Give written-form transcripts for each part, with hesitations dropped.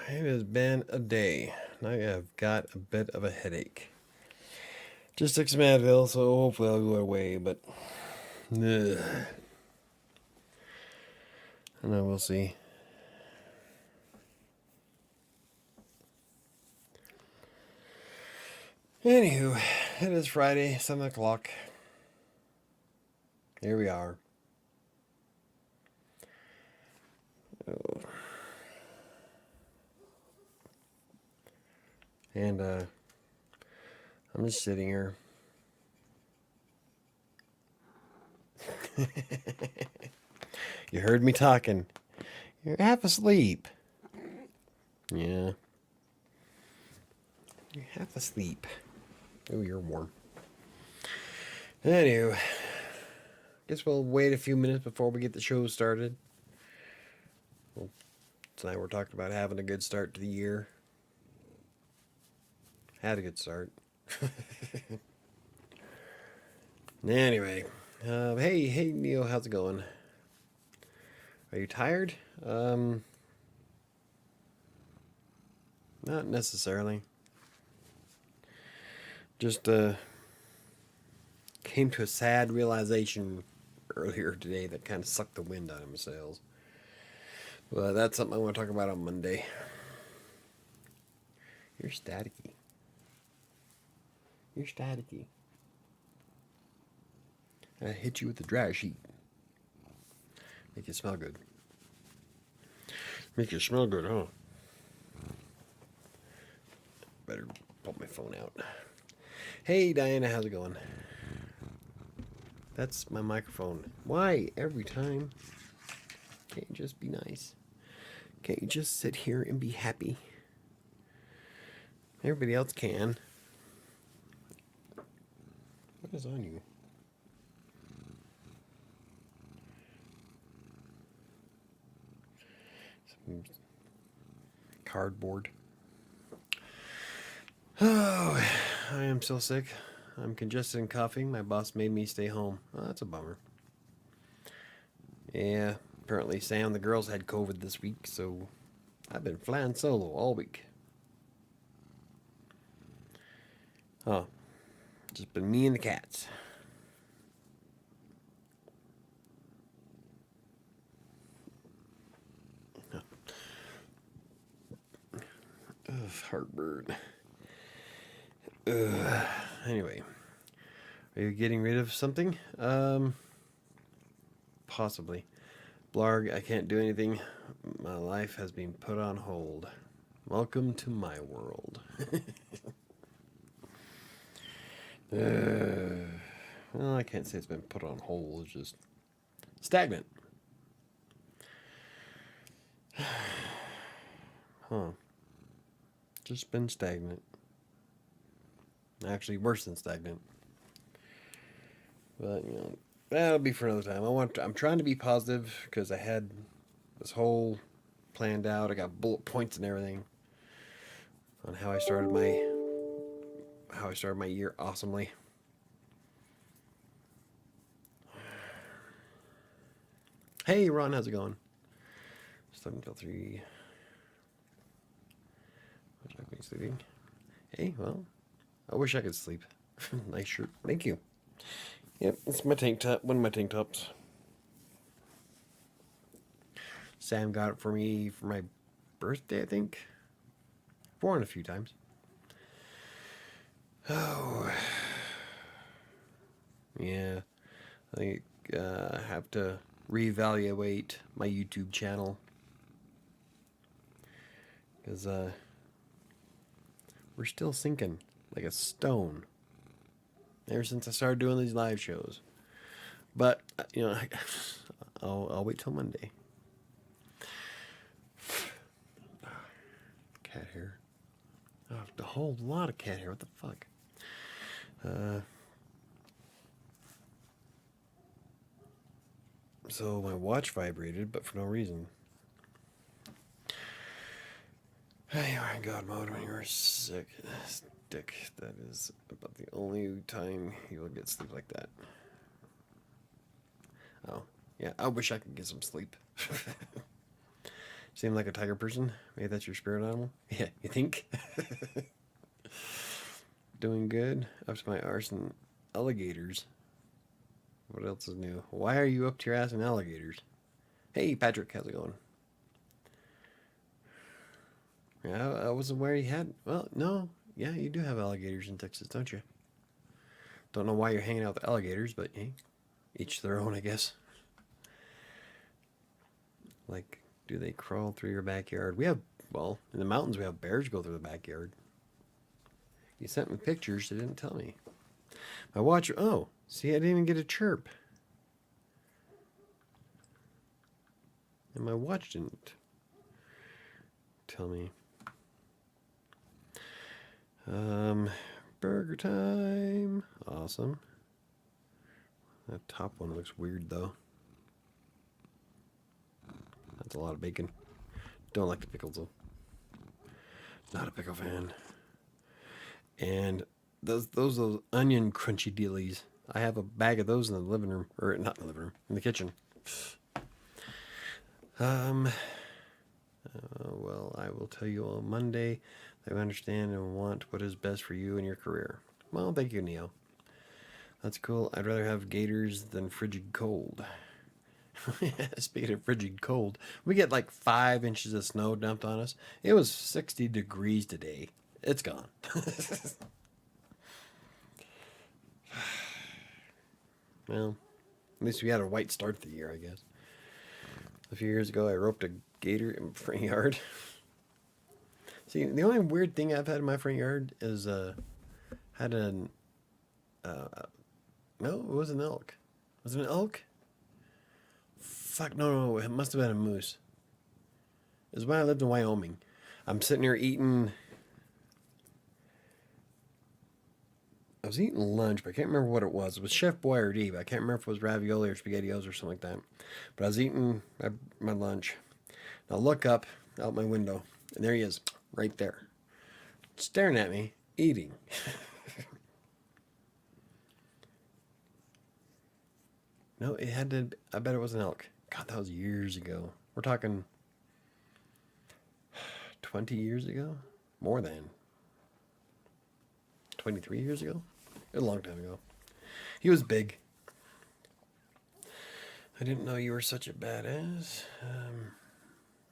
it has been a day. I have got a bit of a headache. Just took some Advil, so hopefully I'll go away, but ugh. I know, we'll see. Anywho, it is Friday, 7 o'clock. Here we are. Oh. And I'm just sitting here. You heard me talking. You're half asleep. Yeah. You're half asleep. Oh, you're warm. Anyway, guess we'll wait a few minutes before we get the show started. Well, tonight we're talking about having a good start to the year. Had a good start. Anyway, hey Neo, how's it going? Are you tired? Not necessarily. Just came to a sad realization earlier today that kind of sucked the wind out of my sails. But that's something I want to talk about on Monday. You're staticky. You're staticky. I hit you with the dry sheet. Make it smell good. Make it smell good, huh? Better pull my phone out. Hey, Diana, how's it going? That's my microphone. Why? Every time. Can't you just be nice? Can't you just sit here and be happy? Everybody else can. What is on you? Some cardboard. Oh, I am so sick. I'm congested and coughing. My boss made me stay home. Oh, that's a bummer. Yeah, apparently Sam, the girls, had COVID this week, so I've been flying solo all week. Oh, just been me and the cats. Ugh, heartburn. Ugh. Anyway, are you getting rid of something? Possibly. Blarg, I can't do anything. My life has been put on hold. Welcome to my world. Well, I can't say it's been put on hold. It's just stagnant. Huh. Just been stagnant. Actually, worse than stagnant. But, that'll be for another time. I'm trying to be positive because I had this whole planned out. I got bullet points and everything on how I started my year awesomely. Hey, Ron, how's it going? 7 till 3. Wish I could be sleeping. Hey, well, I wish I could sleep. Nice shirt. Thank you. Yep, it's my tank top. One of my tank tops. Sam got it for me for my birthday, I think. Worn a few times. Oh. Yeah. I think I have to reevaluate my YouTube channel. Because we're still sinking like a stone ever since I started doing these live shows. But, I'll wait till Monday. Cat hair. Oh, a whole lot of cat hair. What the fuck? So my watch vibrated, but for no reason. Hey, you're in God mode when you're sick. Dick, that is about the only time you will get sleep like that. Oh, yeah, I wish I could get some sleep. Seem like a tiger person? Maybe that's your spirit animal? Yeah, you think? Doing good. Up to my arse in alligators. What else is new? Why are you up to your ass in alligators? Hey, Patrick, how's it going? Yeah, I wasn't aware you had. Well, no. Yeah, you do have alligators in Texas, don't you? Don't know why you're hanging out with alligators, but hey, each their own, I guess. Like, do they crawl through your backyard? Well, in the mountains, we have bears go through the backyard. You sent me pictures, they didn't tell me. My watch, oh, see, I didn't even get a chirp. And my watch didn't tell me. Burger time. Awesome. That top one looks weird, though. That's a lot of bacon. Don't like the pickles, though. Not a pickle fan. And those onion crunchy dealies. I have a bag of those in the living room, or not in the living room, in the kitchen. Well, I will tell you on Monday that I understand and want what is best for you and your career. Well, thank you, Neo. That's cool. I'd rather have gators than frigid cold. Speaking of frigid cold, we get like 5 inches of snow dumped on us. It was 60 degrees today. It's gone. Well, at least we had a white start to the year, I guess. A few years ago, I roped a gator in my front yard. See, the only weird thing I've had in my front yard is had an no, it was an elk. Was it an elk? Fuck, no, it must have been a moose. It was when I lived in Wyoming. I'm sitting here eating. I was eating lunch, but I can't remember what it was. It was Chef Boyardee, but I can't remember if it was ravioli or SpaghettiOs or something like that. But I was eating my lunch. And I look up out my window, and there he is, right there, staring at me, eating. No, it had to. I bet it was an elk. God, that was years ago. We're talking 20 years ago? More than 23 years ago? A long time ago. He was big. I didn't know you were such a badass.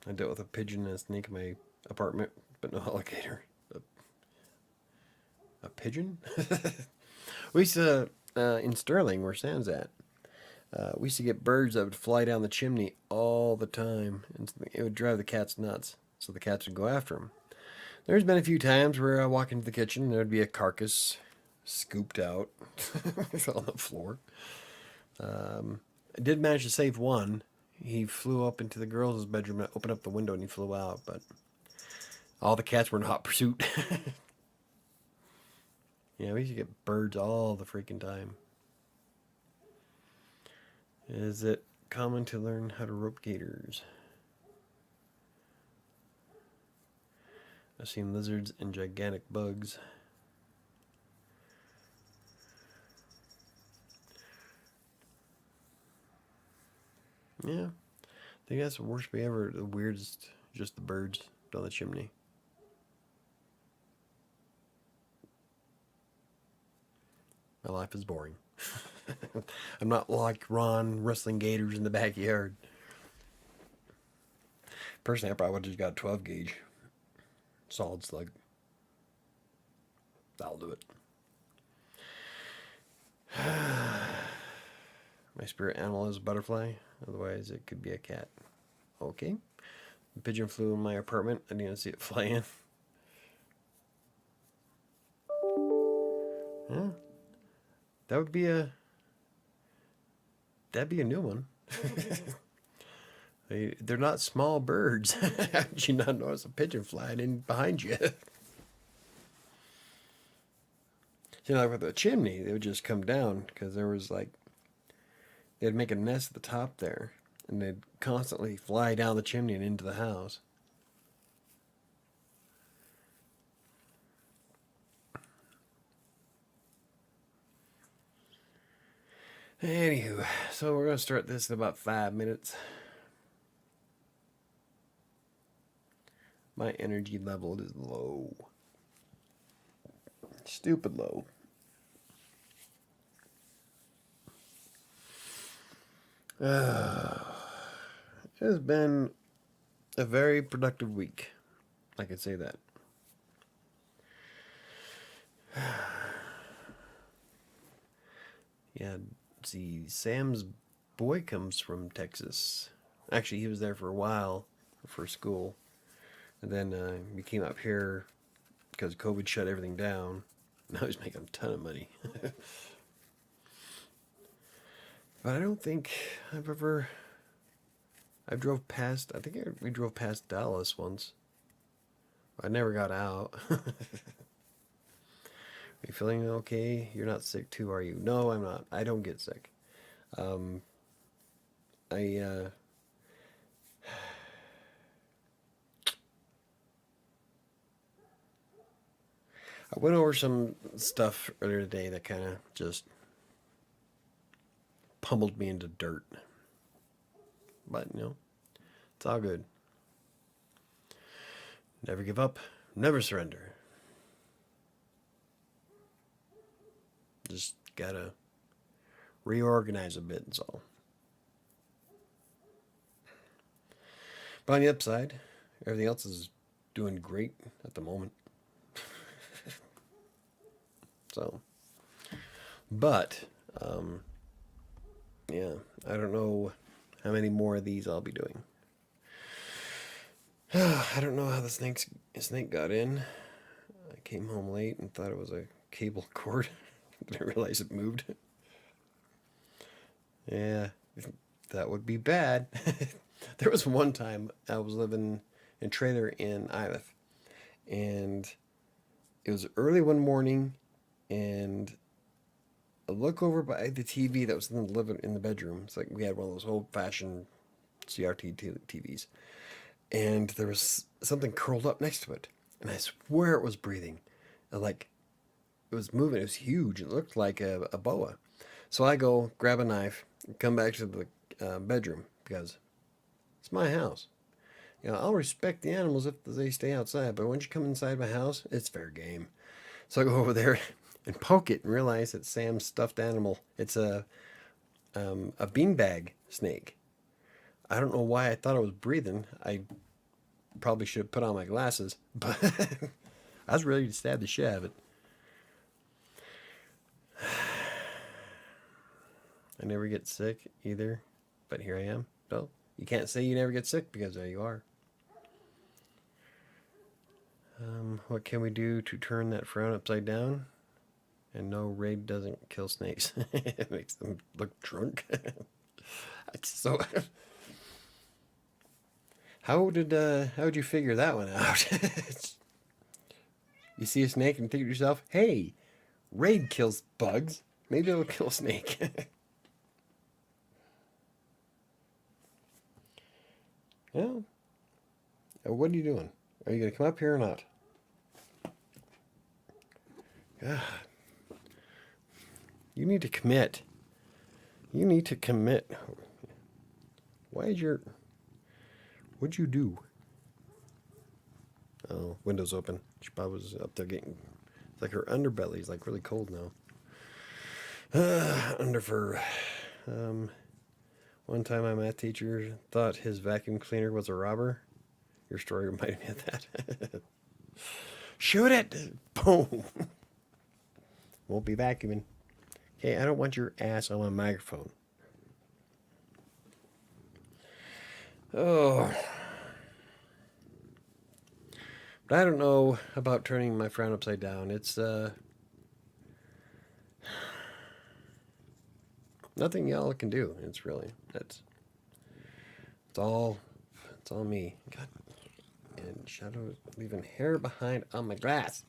I dealt with a pigeon and a snake in my apartment, but no alligator. A pigeon? We used to, in Sterling, where Sam's at, we used to get birds that would fly down the chimney all the time, and it would drive the cats nuts, so the cats would go after them. There's been a few times where I walk into the kitchen and there'd be a carcass scooped out on the floor. I did manage to save one. He flew up into the girls' bedroom and opened up the window and he flew out, but all the cats were in hot pursuit. Yeah, we used to get birds all the freaking time. Is it common to learn how to rope gators? I've seen lizards and gigantic bugs. Yeah, I think that's the worst way ever. The weirdest, just the birds down the chimney. My life is boring. I'm not like Ron wrestling gators in the backyard. Personally, I probably would have just got a 12 gauge solid slug. That'll do it. My spirit animal is a butterfly. Otherwise, it could be a cat. Okay. The pigeon flew in my apartment. I didn't see it fly in. Yeah. That'd be a new one. They're not small birds. How did you not notice a pigeon flying in behind you? You know, like with the chimney, they would just come down because there was like, they'd make a nest at the top there, and they'd constantly fly down the chimney and into the house. Anywho, so we're going to start this in about 5 minutes. My energy level is low. Stupid low. It has been a very productive week. I could say that. Yeah, see, Sam's boy comes from Texas. Actually, he was there for a while for school. And then he came up here because COVID shut everything down. Now he's making a ton of money. But I don't think I drove past, we drove past Dallas once. I never got out. Are you feeling okay? You're not sick too, are you? No, I'm not. I don't get sick. Um, I, uh, I went over some stuff earlier today that kind of just pummeled me into dirt. But, it's all good. Never give up, never surrender. Just gotta reorganize a bit, that's all. But on the upside, everything else is doing great at the moment. So, but, yeah, I don't know how many more of these I'll be doing. I don't know how the snake got in. I came home late and thought it was a cable cord. Didn't realize it moved. Yeah, that would be bad. There was one time I was living in a trailer in Iowa, and it was early one morning, and I look over by the TV that was in the bedroom. It's like we had one of those old-fashioned CRT TVs, and there was something curled up next to it, and I swear it was breathing, and like it was moving. It was huge. It looked like a boa. So I go grab a knife, come back to the bedroom because it's my house. I'll respect the animals if they stay outside, but once you come inside my house, it's fair game. So I go over there and poke it and realize it's Sam's stuffed animal. It's a beanbag snake. I don't know why I thought it was breathing. I probably should have put on my glasses, but I was ready to stab the shit out of it. I never get sick either, but here I am. Well, you can't say you never get sick because there you are. What can we do to turn that frown upside down? And no, raid doesn't kill snakes. It makes them look drunk. So, how would you figure that one out? You see a snake and think to yourself, "Hey, raid kills bugs. Maybe it'll kill a snake." Well, what are you doing? Are you going to come up here or not? God. You need to commit. You need to commit. What'd you do? Oh, window's open. She probably was up there getting, it's like her underbelly's like really cold now. Under fur. One time my math teacher thought his vacuum cleaner was a robber. Your story reminded me of that. Shoot it! Boom! Won't be vacuuming. Okay, I don't want your ass on my microphone. Oh. But I don't know about turning my frown upside down. It's, nothing y'all can do. It's all me. God. And shadow leaving hair behind on my glass.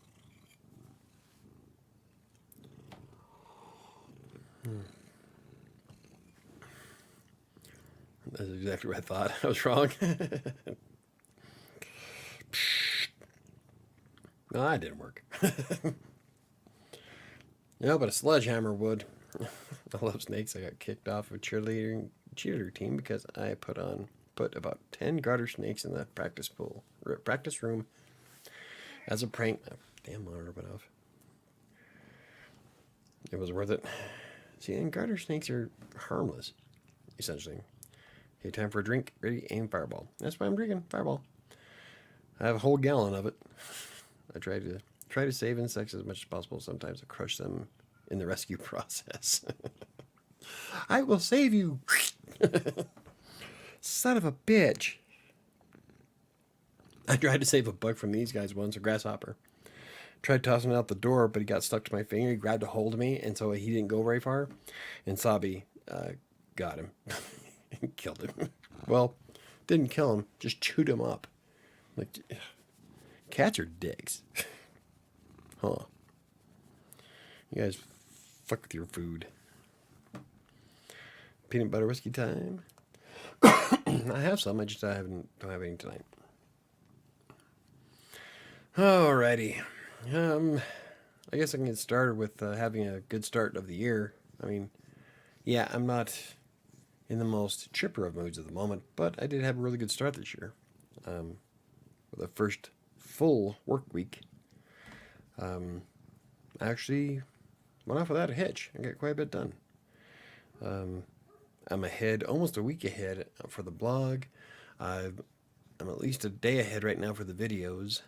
That's exactly what I thought. I was wrong. No, that didn't work. But a sledgehammer would. I love snakes. I got kicked off a cheerleader team because I put on put about 10 garter snakes in the practice room as a prank. Damn monitor went off. It was worth it. See, and garter snakes are harmless, essentially. Okay, time for a drink. Ready, aim, fireball. That's why I'm drinking fireball. I have a whole gallon of it. I try to save insects as much as possible. Sometimes I crush them in the rescue process. I will save you. Son of a bitch. I tried to save a bug from these guys once, a grasshopper. Tried tossing it out the door, but he got stuck to my finger. He grabbed a hold of me, and so he didn't go very far. And Sabi got him. Killed him. Well, didn't kill him, just chewed him up. Like, cats are dicks. Huh. You guys fuck with your food. Peanut butter whiskey time. I have some, I don't have any tonight. Alrighty. I guess I can get started with having a good start of the year. I mean, yeah, I'm not in the most chipper of moods at the moment, but I did have a really good start this year. For the first full work week, I actually went off without a hitch and got quite a bit done. I'm ahead, almost a week ahead for the blog. I'm at least a day ahead right now for the videos,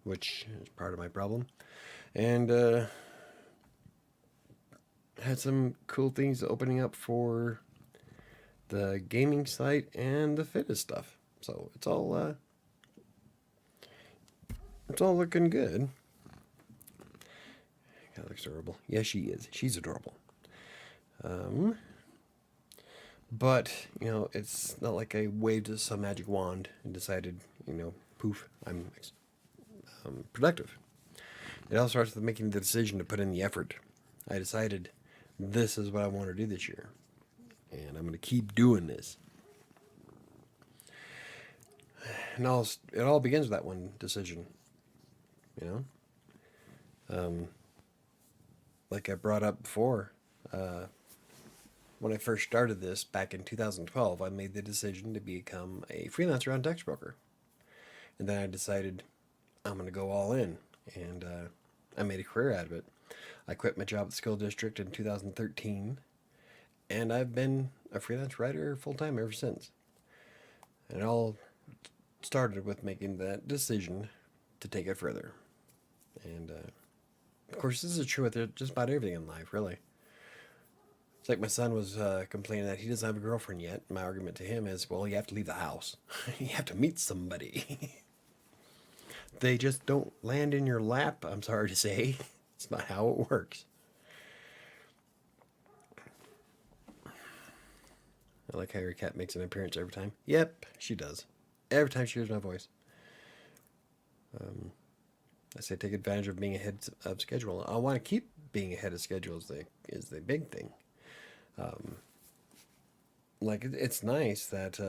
which is part of my problem. And had some cool things opening up for the gaming site and the fitness stuff. So it's all looking good. God, looks adorable. Yeah, she is. She's adorable. But, you know, it's not like I waved some magic wand and decided, you know, poof, I'm productive. It all starts with making the decision to put in the effort. I decided this is what I want to do this year, and I'm going to keep doing this. And it all begins with that one decision, you know? Like I brought up before, when I first started this back in 2012, I made the decision to become a freelancer on Dex Broker. And then I decided I'm going to go all in, and I made a career out of it. I quit my job at the school district in 2013, and I've been a freelance writer full-time ever since. And it all started with making that decision to take it further. And, of course, this is true with just about everything in life, really. It's like my son was complaining that he doesn't have a girlfriend yet. My argument to him is, well, you have to leave the house. You have to meet somebody. They just don't land in your lap, I'm sorry to say. It's not how it works. I like how your cat makes an appearance every time. Yep, she does. Every time she hears my voice. I say take advantage of being ahead of schedule. I want to keep being ahead of schedule is the big thing. Like, it's nice that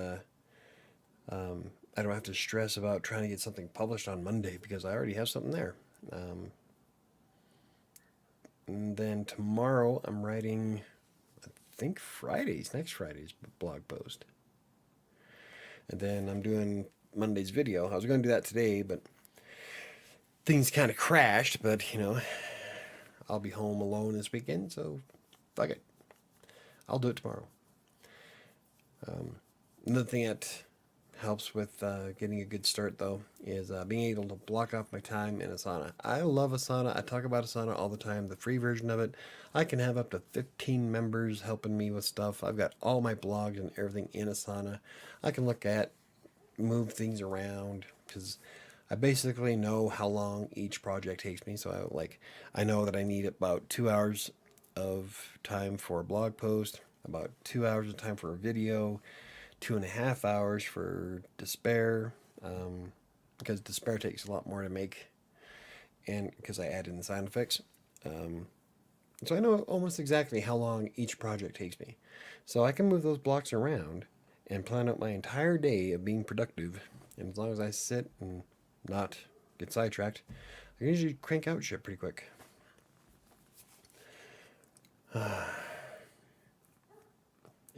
I don't have to stress about trying to get something published on Monday because I already have something there. And then tomorrow I'm writing, I think next Friday's blog post. And then I'm doing Monday's video. I was going to do that today, but things kind of crashed. But, you know, I'll be home alone this weekend, so fuck it. I'll do it tomorrow. Another thing that helps with getting a good start, though, is being able to block off my time in Asana. I love Asana. I talk about Asana all the time, the free version of it. I can have up to 15 members helping me with stuff. I've got all my blogs and everything in Asana. I can move things around, because I basically know how long each project takes me. So I know that I need about 2 hours of time for a blog post, about 2 hours of time for a video, 2.5 hours for Despair, because Despair takes a lot more to make, and because I add in the sound effects. So I know almost exactly how long each project takes me. So I can move those blocks around and plan out my entire day of being productive. And as long as I sit and not get sidetracked, I can usually crank out shit pretty quick.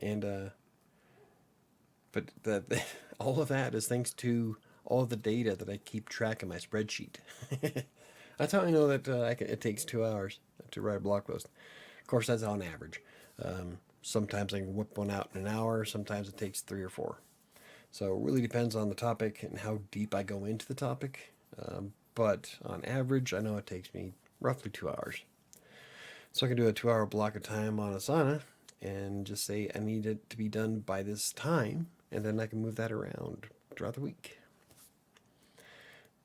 And But all of that is thanks to all of the data that I keep track in my spreadsheet. That's how I know that it takes 2 hours to write a blog post. Of course, that's on average. Sometimes I can whip one out in an hour. Sometimes it takes 3 or 4. So it really depends on the topic and how deep I go into the topic. But on average, I know it takes me roughly 2 hours. So I can do a 2 hour block of time on Asana and just say I need it to be done by this time, and then I can move that around throughout the week.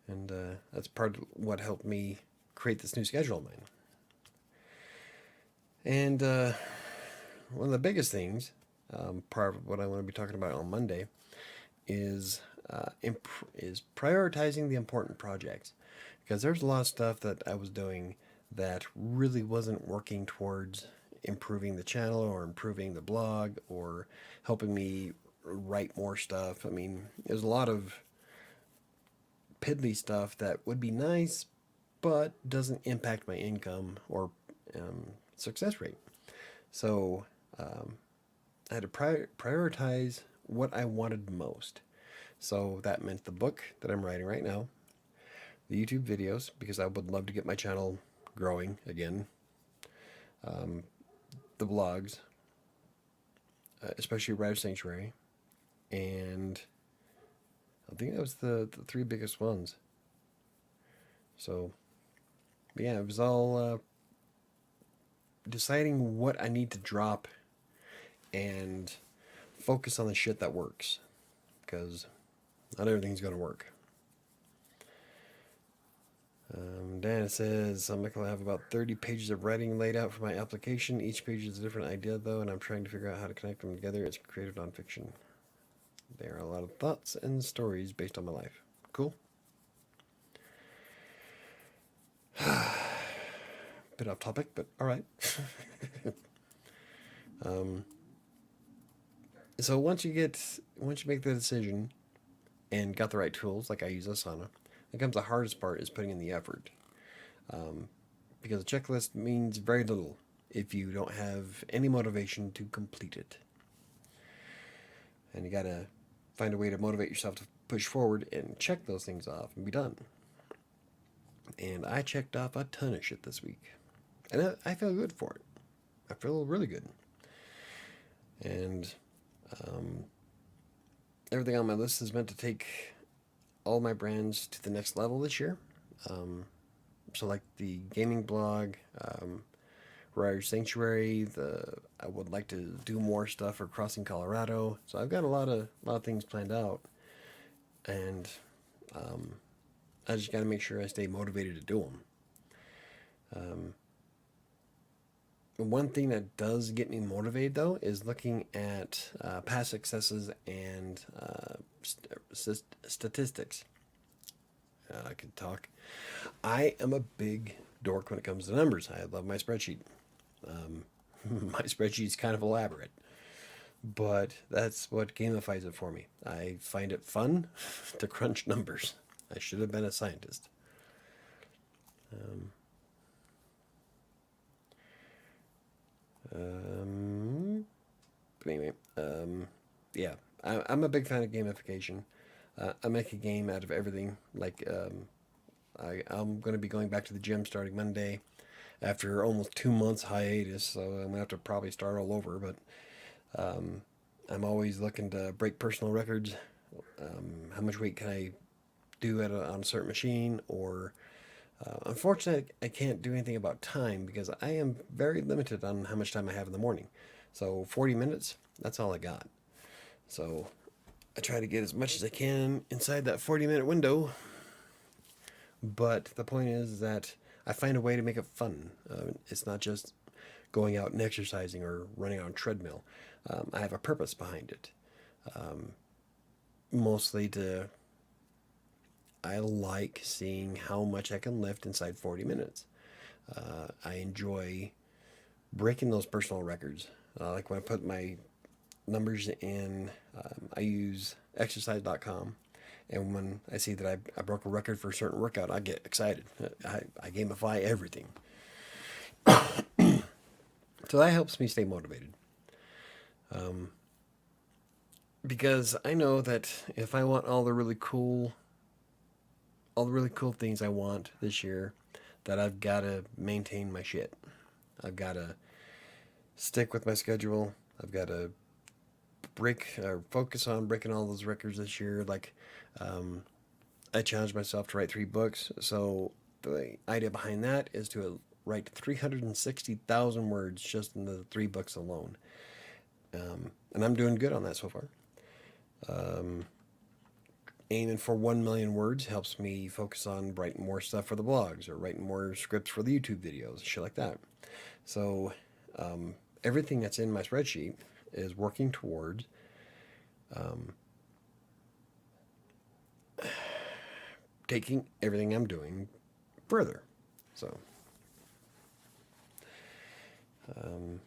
And that's part of what helped me create this new schedule of mine. And one of the biggest things, part of what I want to be talking about on Monday, is prioritizing the important projects. Because there's a lot of stuff that I was doing that really wasn't working towards improving the channel or improving the blog or helping me write more stuff. I mean, there's a lot of piddly stuff that would be nice, but doesn't impact my income or success rate. So I had to prioritize what I wanted most. So that meant the book that I'm writing right now, the YouTube videos, because I would love to get my channel growing again, the blogs, especially WriterSanctuary, and I think that was the 3 biggest ones. So, yeah, it was all deciding what I need to drop and focus on the shit that works, because not everything's going to work. Dan says, I'm going to have about 30 pages of writing laid out for my application. Each page is a different idea, though, and I'm trying to figure out how to connect them together. It's creative nonfiction. There are a lot of thoughts and stories based on my life. Cool. Bit off topic, but all right. So once you make the decision and got the right tools, like I use Asana, it comes the hardest part is putting in the effort. Because a checklist means very little if you don't have any motivation to complete it. And you gotta find a way to motivate yourself to push forward and check those things off and be done. And I checked off a ton of shit this week. And I feel good for it. I feel really good. And everything on my list is meant to take all my brands to the next level this year. So like the gaming blog, WriterSanctuary, I would like to do more stuff for Crossing Colorado. So I've got a lot of things planned out, and I just got to make sure I stay motivated to do them. One thing that does get me motivated, though, is looking at past successes and statistics. I could talk. I am a big dork when it comes to numbers. I love my spreadsheet. My spreadsheet's kind of elaborate, but that's what gamifies it for me. I find it fun to crunch numbers. I should have been a scientist. But anyway, yeah, I'm a big fan of gamification. I make a game out of everything. Like, I'm going to be going back to the gym starting Monday after almost 2 months hiatus, so I'm going to have to probably start all over. But I'm always looking to break personal records. How much weight can I do on a certain machine? Or unfortunately, I can't do anything about time because I am very limited on how much time I have in the morning. So 40 minutes, that's all I got. So I try to get as much as I can inside that 40-minute window. But the point is that I find a way to make it fun. It's not just going out and exercising or running on a treadmill. I have a purpose behind it. Mostly I like seeing how much I can lift inside 40 minutes. I enjoy breaking those personal records. Like when I put my numbers in, I use exercise.com. And when I see that I broke a record for a certain workout, I get excited. I gamify everything. So that helps me stay motivated. because I know that if I want all the really cool things I want this year, that I've got to maintain my shit. I've got to stick with my schedule. I've got to break or focus on breaking all those records this year. Like, um, I challenged myself to write 3 books. So the idea behind that is to write 360,000 words just in the 3 books alone. And I'm doing good on that so far. Um, Aiming for 1 million words helps me focus on writing more stuff for the blogs or writing more scripts for the YouTube videos, shit like that. So um, everything that's in my spreadsheet is working towards um, taking everything I'm doing further. So um,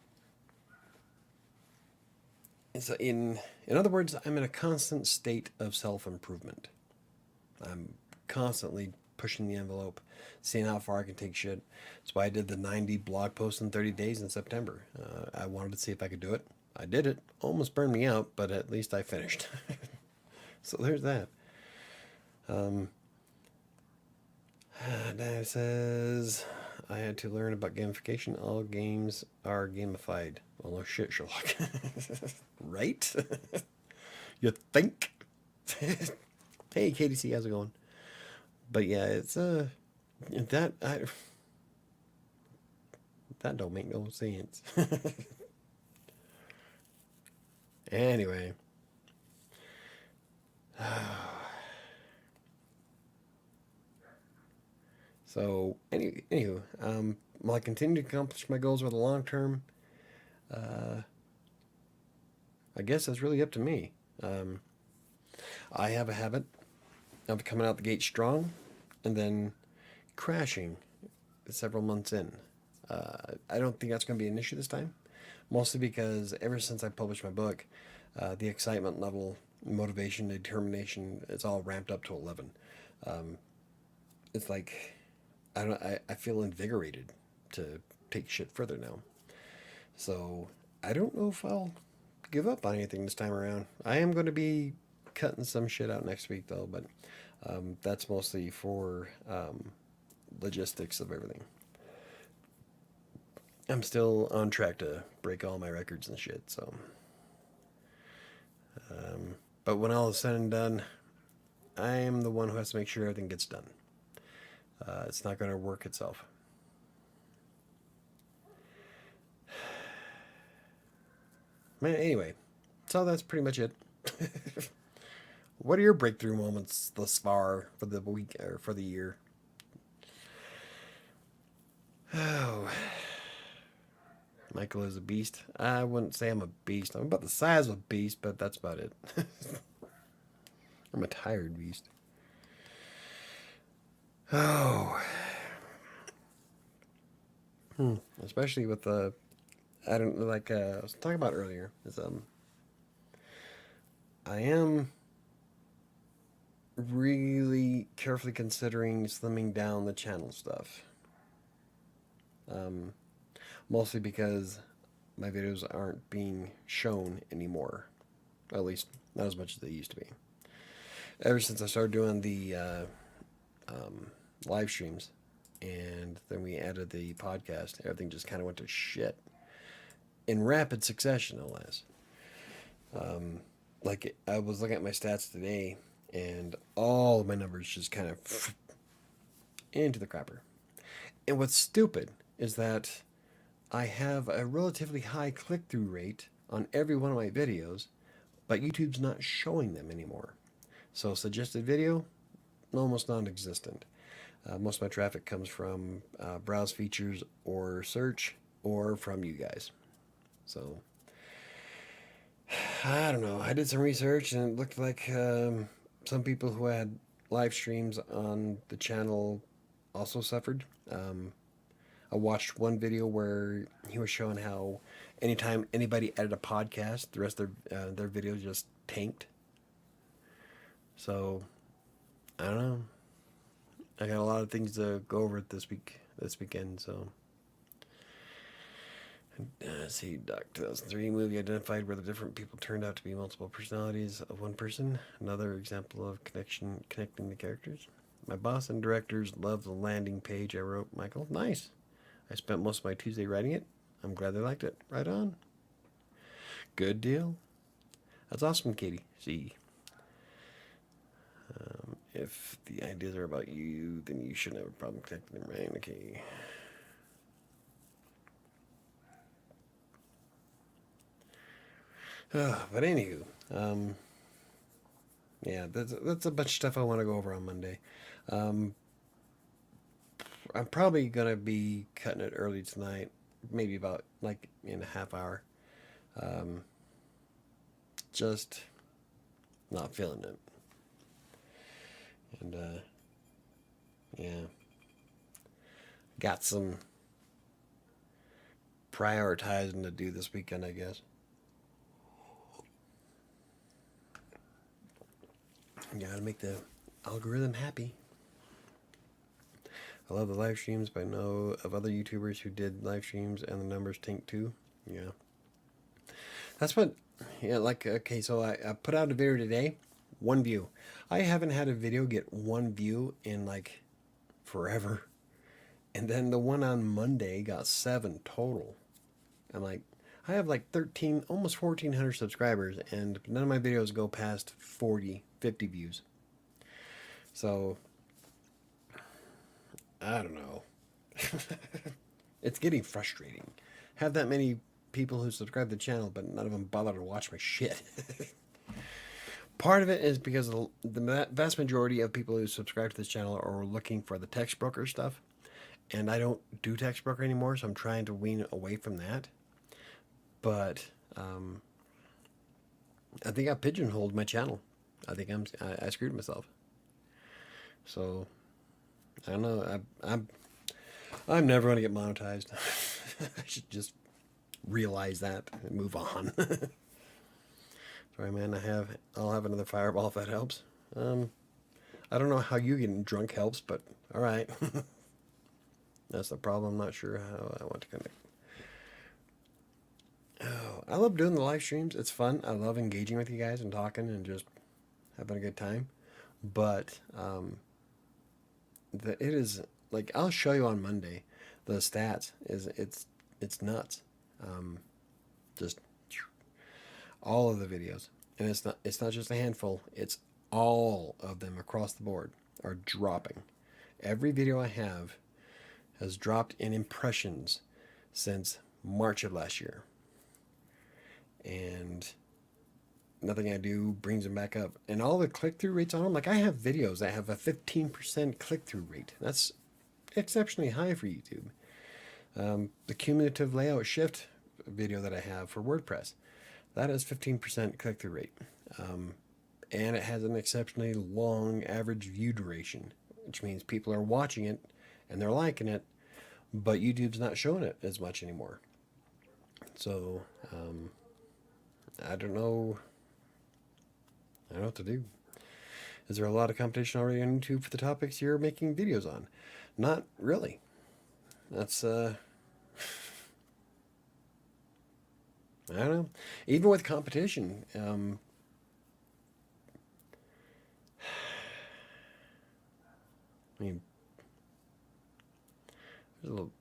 so in other words, I'm in a constant state of self improvement. I'm constantly pushing the envelope, seeing how far I can take shit. That's why I did the 90 blog posts in 30 days in September. I wanted to see if I could do it. I did it. Almost burned me out, but at least I finished. So there's that. Um, Now it says I had to learn about gamification. All games are gamified. Well, no shit, Sherlock. Right? You think? Hey, KDC, how's it going? But yeah, it's that I that don't make no sense. Anyway, so anywho, will I continue to accomplish my goals over the long term? Uh, I guess that's really up to me. Um, I have a habit of coming out the gate strong, and then crashing several months in. I don't think that's going to be an issue this time, mostly because ever since I published my book, the excitement level, motivation, determination, it's all ramped up to 11. Um, it's like I feel invigorated to take shit further now. So I don't know if I'll give up on anything this time around. I am going to be cutting some shit out next week though, but that's mostly for logistics of everything. I'm still on track to break all my records and shit. So, but when all is said and done, I am the one who has to make sure everything gets done. It's not going to work itself. Man, anyway, so that's pretty much it. What are your breakthrough moments thus far for the week or for the year? Oh, Michael is a beast. I wouldn't say I'm a beast. I'm about the size of a beast, but that's about it. I'm a tired beast. Oh, especially with the I don't like I was talking about earlier. Is I am really carefully considering slimming down the channel stuff. Um, Mostly because my videos aren't being shown anymore. At least not as much as they used to be. Ever since I started doing the um, live streams, and then we added the podcast, everything just kind of went to shit in rapid succession, no less. Like I was looking at my stats today, and all of my numbers just kind of into the crapper. And what's stupid is that I have a relatively high click through rate on every one of my videos, but YouTube's not showing them anymore. So suggested video, almost non-existent. Most of my traffic comes from browse features or search or from you guys. So I don't know. I did some research and it looked like some people who had live streams on the channel also suffered. I watched one video where he was showing how anytime anybody added a podcast, the rest of their videos just tanked. So I don't know. I got a lot of things to go over this weekend. So See, Doc 2003 movie identified where the different people turned out to be multiple personalities of one person. Another example of connecting the characters. My boss and directors love the landing page I wrote, Michael. Nice. I spent most of my Tuesday writing it. I'm glad they liked it. Right on. Good deal. That's awesome, Katie. See. If the ideas are about you, then you shouldn't have a problem connecting them, right? Okay. But anywho, yeah, that's a bunch of stuff I want to go over on Monday. Um, I'm probably gonna be cutting it early tonight, maybe about like in a half hour. Um, just not feeling it, and yeah, got some prioritizing to do this weekend, I guess. Gotta make the algorithm happy. I love the live streams, but I know of other YouTubers who did live streams and the numbers tank too. Yeah. That's what, yeah, like, okay, so I put out a video today, 1 view. I haven't had a video get 1 view in like forever. And then the one on Monday got 7 total. I'm like, I have like 13, almost 1,400 subscribers, and none of my videos go past 40, 50 views. So, I don't know. It's getting frustrating. Have that many people who subscribe to the channel, but none of them bother to watch my shit. Part of it is because the vast majority of people who subscribe to this channel are looking for the text broker stuff. And I don't do text broker anymore, so I'm trying to wean away from that. But I think I pigeonholed my channel. I think I screwed myself. So I don't know. I'm never going to get monetized. I should just realize that and move on. Sorry, man. I'll have another fireball if that helps. I don't know how you getting drunk helps, but all right. That's the problem. I'm not sure how I want to connect. Oh, I love doing the live streams. It's fun. I love engaging with you guys and talking and just having a good time. But it is like I'll show you on Monday. The stats it's nuts. Just all of the videos, and it's not just a handful. It's all of them across the board are dropping. Every video I have has dropped in impressions since March of last year. And nothing I do brings them back up. And all the click-through rates on them, like I have videos that have a 15% click-through rate. That's exceptionally high for YouTube. The cumulative layout shift video that I have for WordPress, that is 15% click-through rate. And it has an exceptionally long average view duration, which means people are watching it and they're liking it, but YouTube's not showing it as much anymore. So, I don't know. I don't know what to do. Is there a lot of competition already on YouTube for the topics you're making videos on? Not really. That's, I don't know. Even with competition, I mean, there's a little,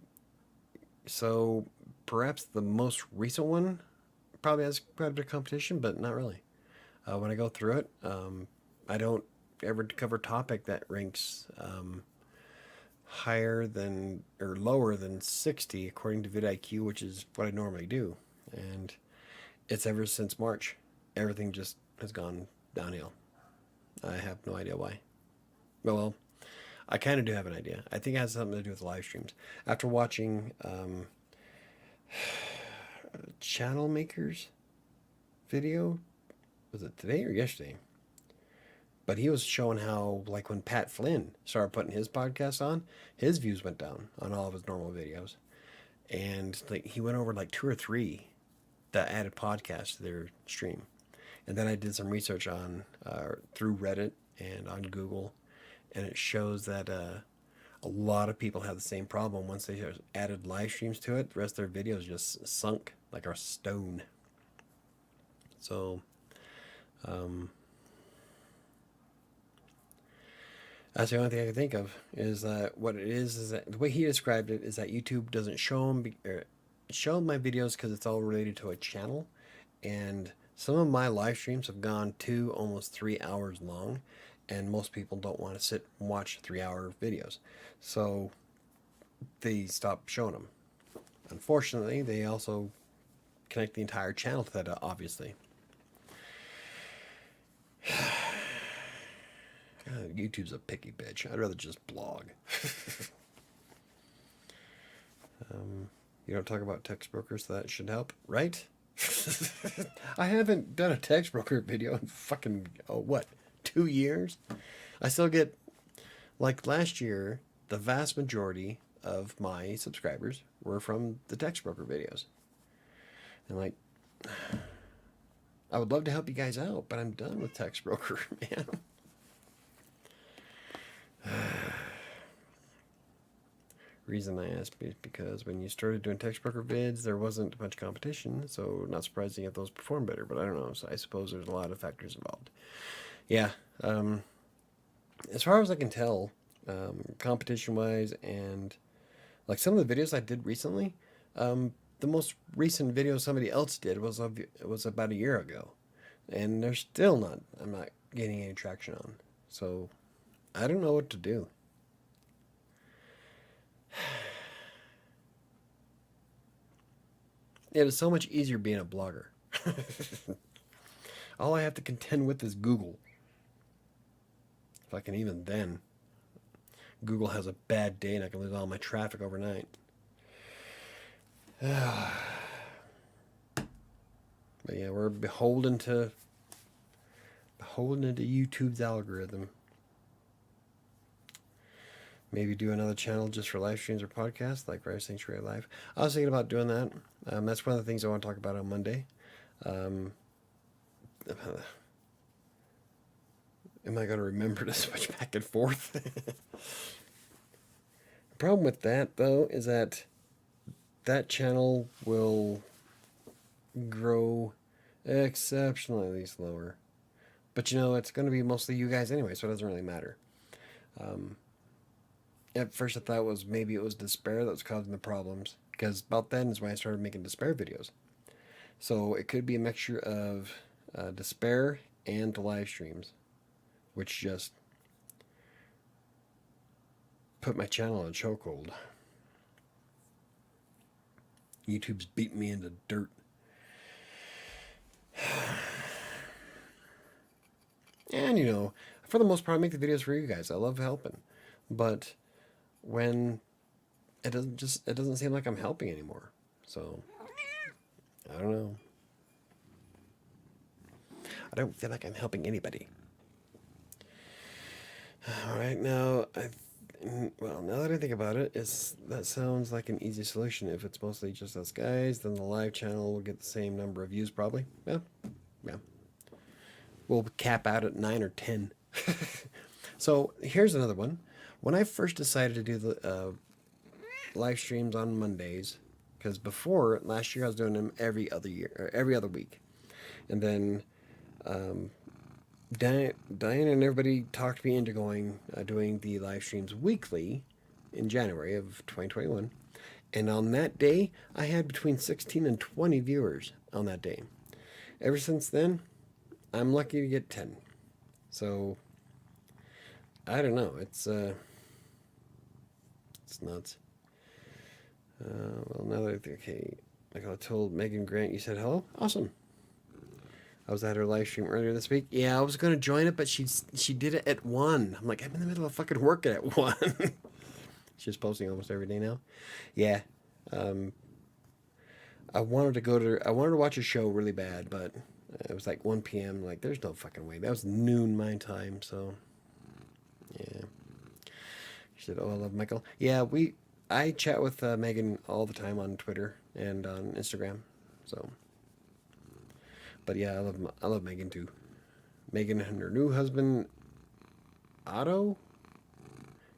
so perhaps the most recent one probably has quite a bit of competition, but not really. When I go through it, I don't ever cover a topic that ranks higher than or lower than 60 according to vidIQ, which is what I normally do. And it's ever since March. Everything just has gone downhill. I have no idea why. Well, I kind of do have an idea. I think it has something to do with live streams. After watching Channel Maker's video, was it today or yesterday? But he was showing how, like, when Pat Flynn started putting his podcast on, his views went down on all of his normal videos. And like he went over like 2 or 3 that added podcasts to their stream. And then I did some research on through Reddit and on Google, and it shows that a A lot of people have the same problem. Once they added live streams to it, the rest of their videos just sunk like a stone. So, that's the only thing I can think of is that what it is that the way he described it is that YouTube doesn't show my videos because it's all related to a channel, and some of my live streams have gone 2 almost 3 hours long, and most people don't want to sit and watch 3 hour videos, so they stop showing them. Unfortunately, they also connect the entire channel to that, obviously. YouTube's a picky bitch. I'd rather just blog. You don't talk about text brokers, so that should help, right? I haven't done a text broker video in fucking, 2 years? I still get, like last year, the vast majority of my subscribers were from the text broker videos. And like, I would love to help you guys out, but I'm done with text broker, man. Reason I asked is because when you started doing text broker vids, there wasn't much competition, so not surprising if those perform better. But I don't know. So I suppose there's a lot of factors involved. Yeah. As far as I can tell, competition-wise, and like some of the videos I did recently, the most recent video somebody else did was about a year ago, and they're still not. I'm not getting any traction on. So I don't know what to do. It is so much easier being a blogger. All I have to contend with is Google. If I can even then. Google has a bad day and I can lose all my traffic overnight. But yeah, we're beholden to YouTube's algorithm. Maybe do another channel just for live streams or podcasts, like WriterSanctuary Live. I was thinking about doing that. That's one of the things I want to talk about on Monday. Am I going to remember to switch back and forth? The problem with that, though, is that channel will grow exceptionally slower. But it's going to be mostly you guys anyway, so it doesn't really matter. At first I thought maybe it was despair that was causing the problems, because about then is when I started making despair videos. So it could be a mixture of despair and the live streams, which just put my channel on chokehold. YouTube's beating me into dirt. And for the most part I make the videos for you guys. I love helping. But when it doesn't seem like I'm helping anymore. So I don't know. I don't feel like I'm helping anybody. All right, now now that I think about it, that sounds like an easy solution. If it's mostly just us guys, then the live channel will get the same number of views probably. Yeah. We'll cap out at 9 or 10. So here's another one. When I first decided to do the live streams on Mondays, because before last year I was doing them every other week, and then Diane and everybody talked me into doing the live streams weekly in January of 2021, and on that day I had between 16 and 20 viewers on that day. Ever since then, I'm lucky to get 10. So I don't know. It's nuts. Well, now that like I told Megan Grant, you said hello. Awesome. I was at her live stream earlier this week. Yeah, I was gonna join it, but she did it at 1. I'm like, I'm in the middle of fucking working at 1. She's posting almost every day now. Yeah. I wanted to watch a show really bad, but it was like 1 p.m. Like, there's no fucking way. That was noon my time, so yeah. She said, "Oh, I love Michael." Yeah, I chat with Megan all the time on Twitter and on Instagram. So, but yeah, I love Megan too. Megan and her new husband, Otto.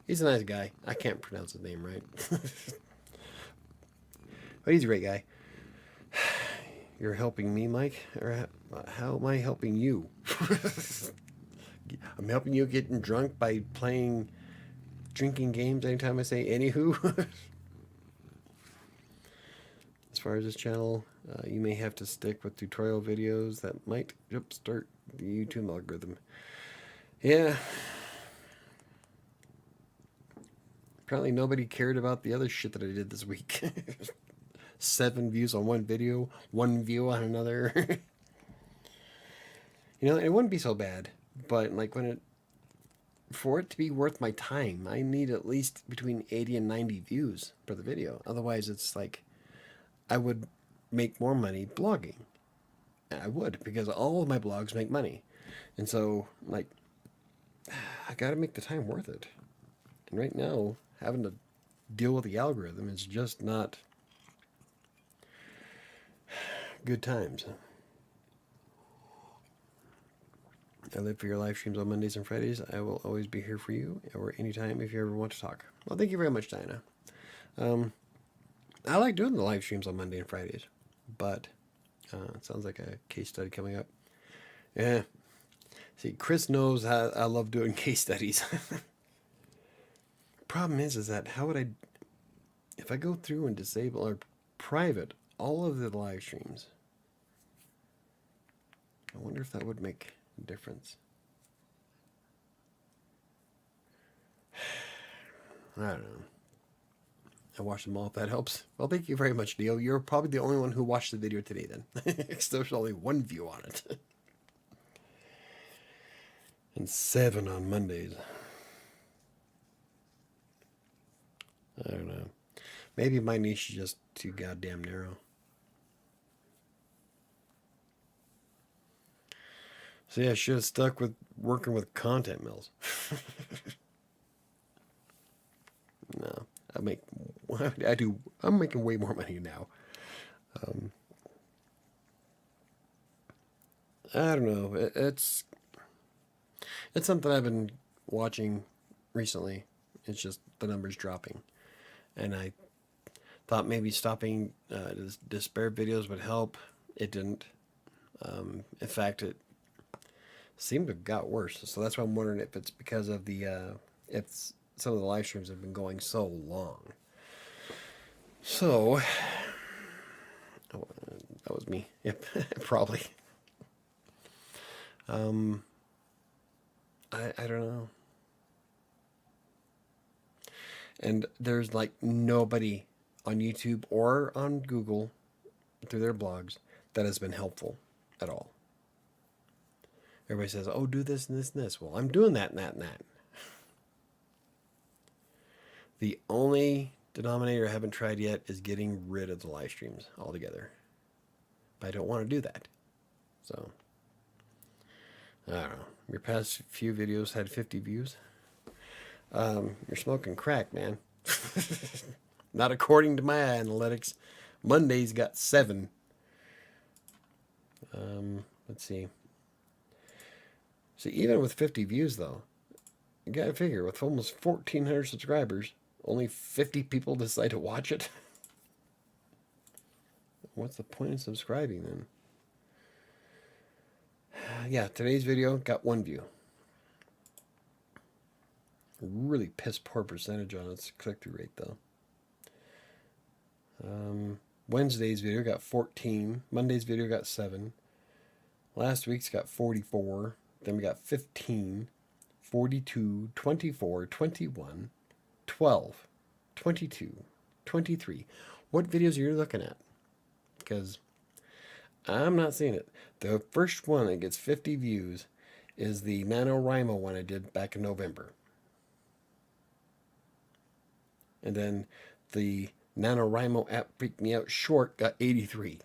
He's a nice guy. I can't pronounce his name right. But he's a great guy. You're helping me, Mike? Or how am I helping you? I'm helping you getting drunk by drinking games anytime I say anywho. As far as this channel, you may have to stick with tutorial videos that might jumpstart the YouTube algorithm. Yeah. Apparently nobody cared about the other shit that I did this week. 7 views on one video, 1 view on another. It wouldn't be so bad. But like for it to be worth my time, I need at least between 80 and 90 views for the video. Otherwise, it's like I would make more money blogging. I would, because all of my blogs make money. And so, like, I got to make the time worth it. And right now, having to deal with the algorithm is just not good times. I live for your live streams on Mondays and Fridays. I will always be here for you, or anytime if you ever want to talk. Well, thank you very much, Diana. I like doing the live streams on Monday and Fridays, but it sounds like a case study coming up. Yeah. See, Chris knows how I love doing case studies. Problem is that if I go through and disable or private all of the live streams, I wonder if that would make a difference. I don't know. I watched them all, if that helps. Well, thank you very much, Leo. You're probably the only one who watched the video today, then. Because there's only 1 view on it. And 7 on Mondays. I don't know. Maybe my niche is just too goddamn narrow. So yeah, I should have stuck with working with content mills. No, I'm making way more money now. I don't know. It's something I've been watching recently. It's just the numbers dropping, and I thought maybe stopping despair videos would help. It didn't. In fact, it seemed to have got worse. So that's why I'm wondering if it's because of if some of the live streams have been going so long. So that was me. Yep, probably. I don't know. And there's like nobody on YouTube or on Google through their blogs that has been helpful at all. Everybody says, oh, do this and this and this. Well, I'm doing that and that and that. The only denominator I haven't tried yet is getting rid of the live streams altogether. But I don't want to do that. So, I don't know. Your past few videos had 50 views. You're smoking crack, man. Not according to my analytics. Monday's got 7. Let's see. See, even with 50 views, though, you gotta figure, with almost 1,400 subscribers, only 50 people decide to watch it. What's the point of subscribing, then? Yeah, today's video got 1 view. Really piss poor percentage on its click-through rate, though. Wednesday's video got 14. Monday's video got 7. Last week's got 44. Then we got 15, 42, 24, 21, 12, 22, 23. What videos are you looking at? Because I'm not seeing it. The first one that gets 50 views is the NaNoWriMo one I did back in November. And then the NaNoWriMo app freaked me out short got 83.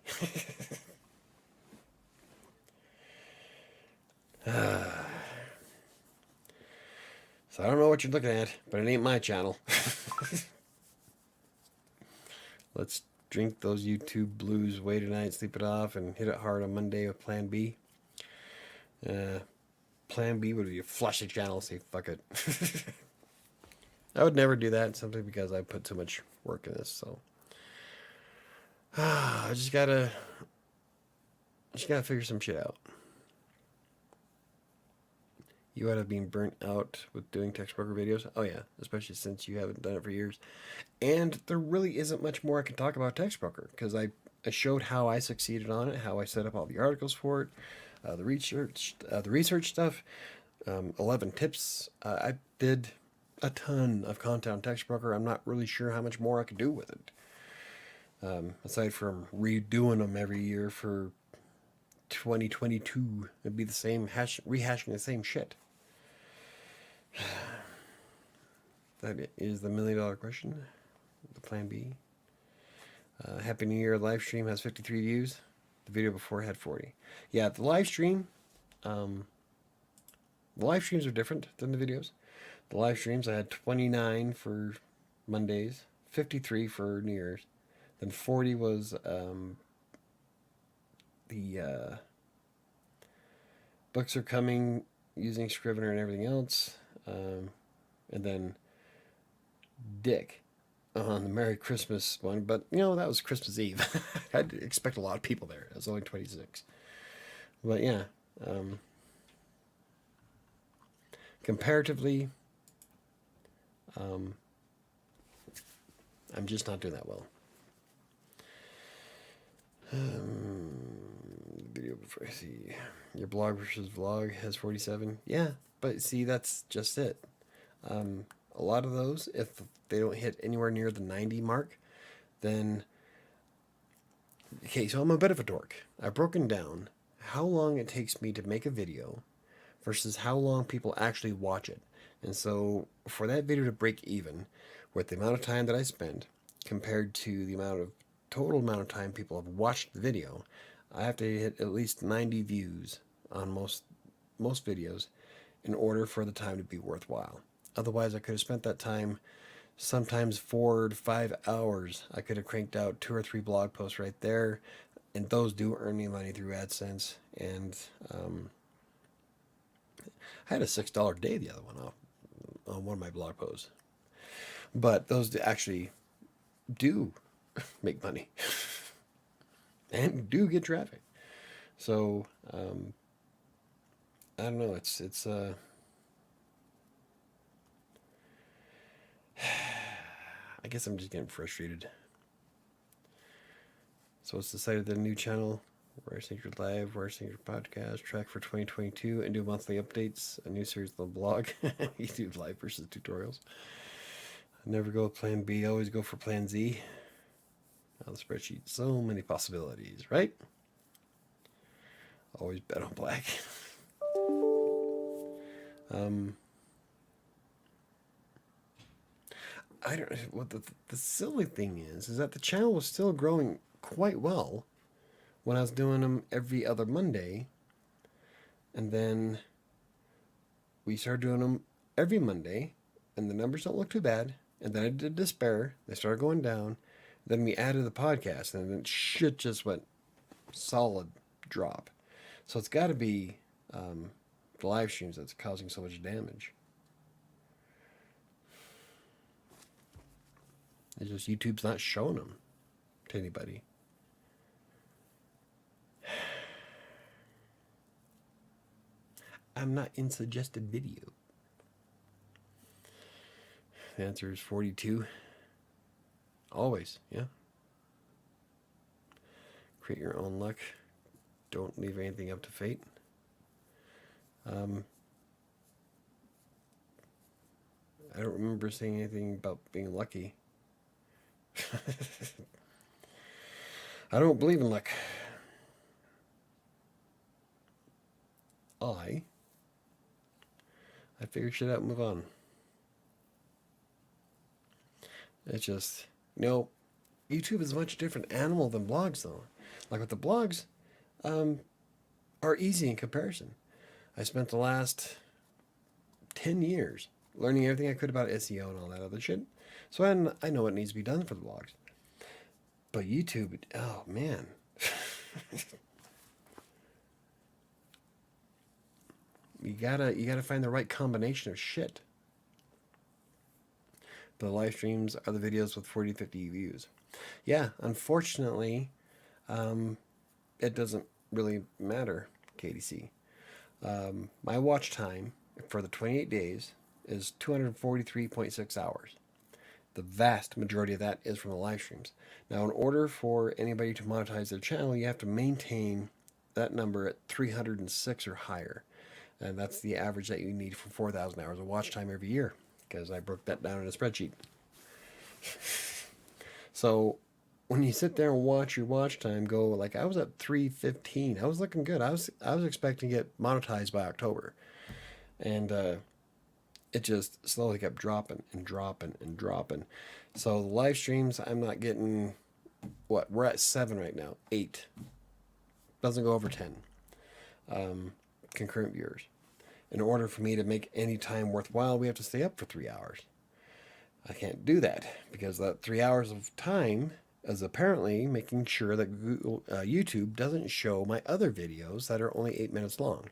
So I don't know what you're looking at, but it ain't my channel. Let's drink those YouTube blues way tonight, sleep it off, and hit it hard on Monday with Plan B. Plan B would be a flush the channel, say fuck it. I would never do that simply because I put so much work in this. So I just gotta figure some shit out. You would have been burnt out with doing text broker videos. Oh yeah, especially since you haven't done it for years. And there really isn't much more I can talk about text broker because I showed how I succeeded on it, how I set up all the articles for it, the research stuff, 11 tips. I did a ton of content on text broker. I'm not really sure how much more I could do with it. Aside from redoing them every year for 2022, it'd be the same rehashing the same shit. That is the $1,000,000 question. The plan B. Happy New Year live stream has 53 views. The video before had 40. Yeah, the live stream. The live streams are different than the videos. The live streams, I had 29 for Mondays, 53 for New Year's. Then 40 was the books are coming using Scrivener and everything else. And then Dick on the Merry Christmas one. But, that was Christmas Eve. I'd expect a lot of people there. It was only 26. But, yeah. Comparatively, I'm just not doing that well. Video before I see your blog versus vlog has 47. Yeah, but see, that's just it. A lot of those, if they don't hit anywhere near the 90 mark, then okay. So I'm a bit of a dork. I've broken down how long it takes me to make a video versus how long people actually watch it. And so for that video to break even with the amount of time that I spend compared to the total amount of time people have watched the video, I have to hit at least 90 views on most videos in order for the time to be worthwhile. Otherwise, I could have spent that time, sometimes 4 to 5 hours. I could have cranked out 2 or 3 blog posts right there, and those do earn me money through AdSense. And I had a $6 day the other one off on one of my blog posts. But those actually do make money and do get traffic. So I don't know. It's I guess I'm just getting frustrated. So it's decided that a new channel, WriterSanctuary Live, WriterSanctuary Podcast, track for 2022, and do monthly updates, a new series on the blog, YouTube Live versus tutorials. I never go with plan B, always go for plan Z. Now the spreadsheet, so many possibilities, right? Always bet on black. I don't know what the silly thing is that the channel was still growing quite well when I was doing them every other Monday, and then we started doing them every Monday, and the numbers don't look too bad. And then I did Despair, they started going down. Then we added the podcast, and then shit just went solid drop. So it's got to be the live streams that's causing so much damage. It's just YouTube's not showing them to anybody. I'm not in suggested video. The answer is 42. Always, yeah. Create your own luck. Don't leave anything up to fate. I don't remember saying anything about being lucky. I don't believe in luck. I figure shit out and move on. It's just, YouTube is a much different animal than blogs, though. Like with the blogs, are easy in comparison. I spent the last 10 years learning everything I could about SEO and all that other shit. So I know what needs to be done for the blogs. But YouTube, oh man. You gotta find the right combination of shit. But the live streams are the videos with 40 to 50 views. Yeah, unfortunately, it doesn't really matter, KDC. My watch time for the 28 days is 243.6 hours. The vast majority of that is from the live streams. Now, in order for anybody to monetize their channel, you have to maintain that number at 306 or higher. And that's the average that you need for 4,000 hours of watch time every year, because I broke that down in a spreadsheet. So when you sit there and watch your watch time go, like I was at 315, I was looking good. I was expecting to get monetized by October, and it just slowly kept dropping and dropping and dropping. So the live streams, I'm not getting what we're at 7 right now, 8 doesn't go over 10 concurrent viewers. In order for me to make any time worthwhile, we have to stay up for 3 hours. I can't do that because that 3 hours of time is apparently making sure that Google, YouTube doesn't show my other videos that are only 8 minutes long.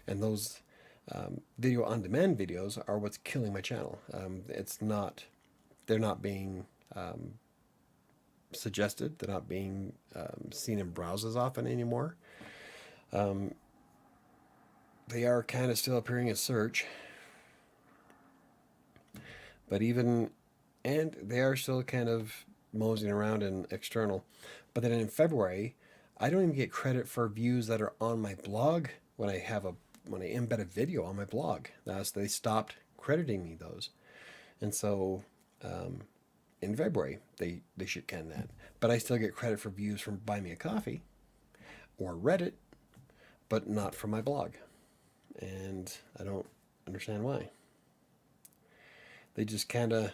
And those video on demand videos are what's killing my channel. They're not being suggested, they're not being seen in browsers often anymore. They are kind of still appearing as search, but and they are still kind of moseying around in external. But then in February, I don't even get credit for views that are on my blog when I embed a video on my blog. So they stopped crediting me those, and so in February they should can that. But I still get credit for views from Buy Me a Coffee or Reddit, but not from my blog, and I don't understand why. They just kind of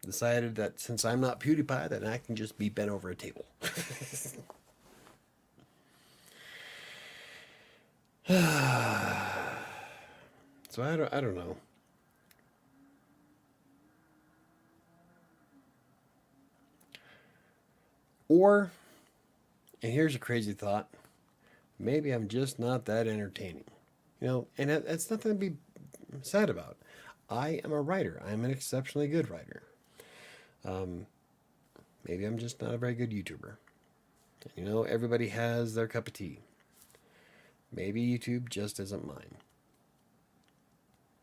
decided that since I'm not PewDiePie, that I can just be bent over a table. So I don't know. Or, and here's a crazy thought, maybe I'm just not that entertaining. And that's nothing to be sad about. I am a writer. I'm an exceptionally good writer. Maybe I'm just not a very good YouTuber. Everybody has their cup of tea. Maybe YouTube just isn't mine.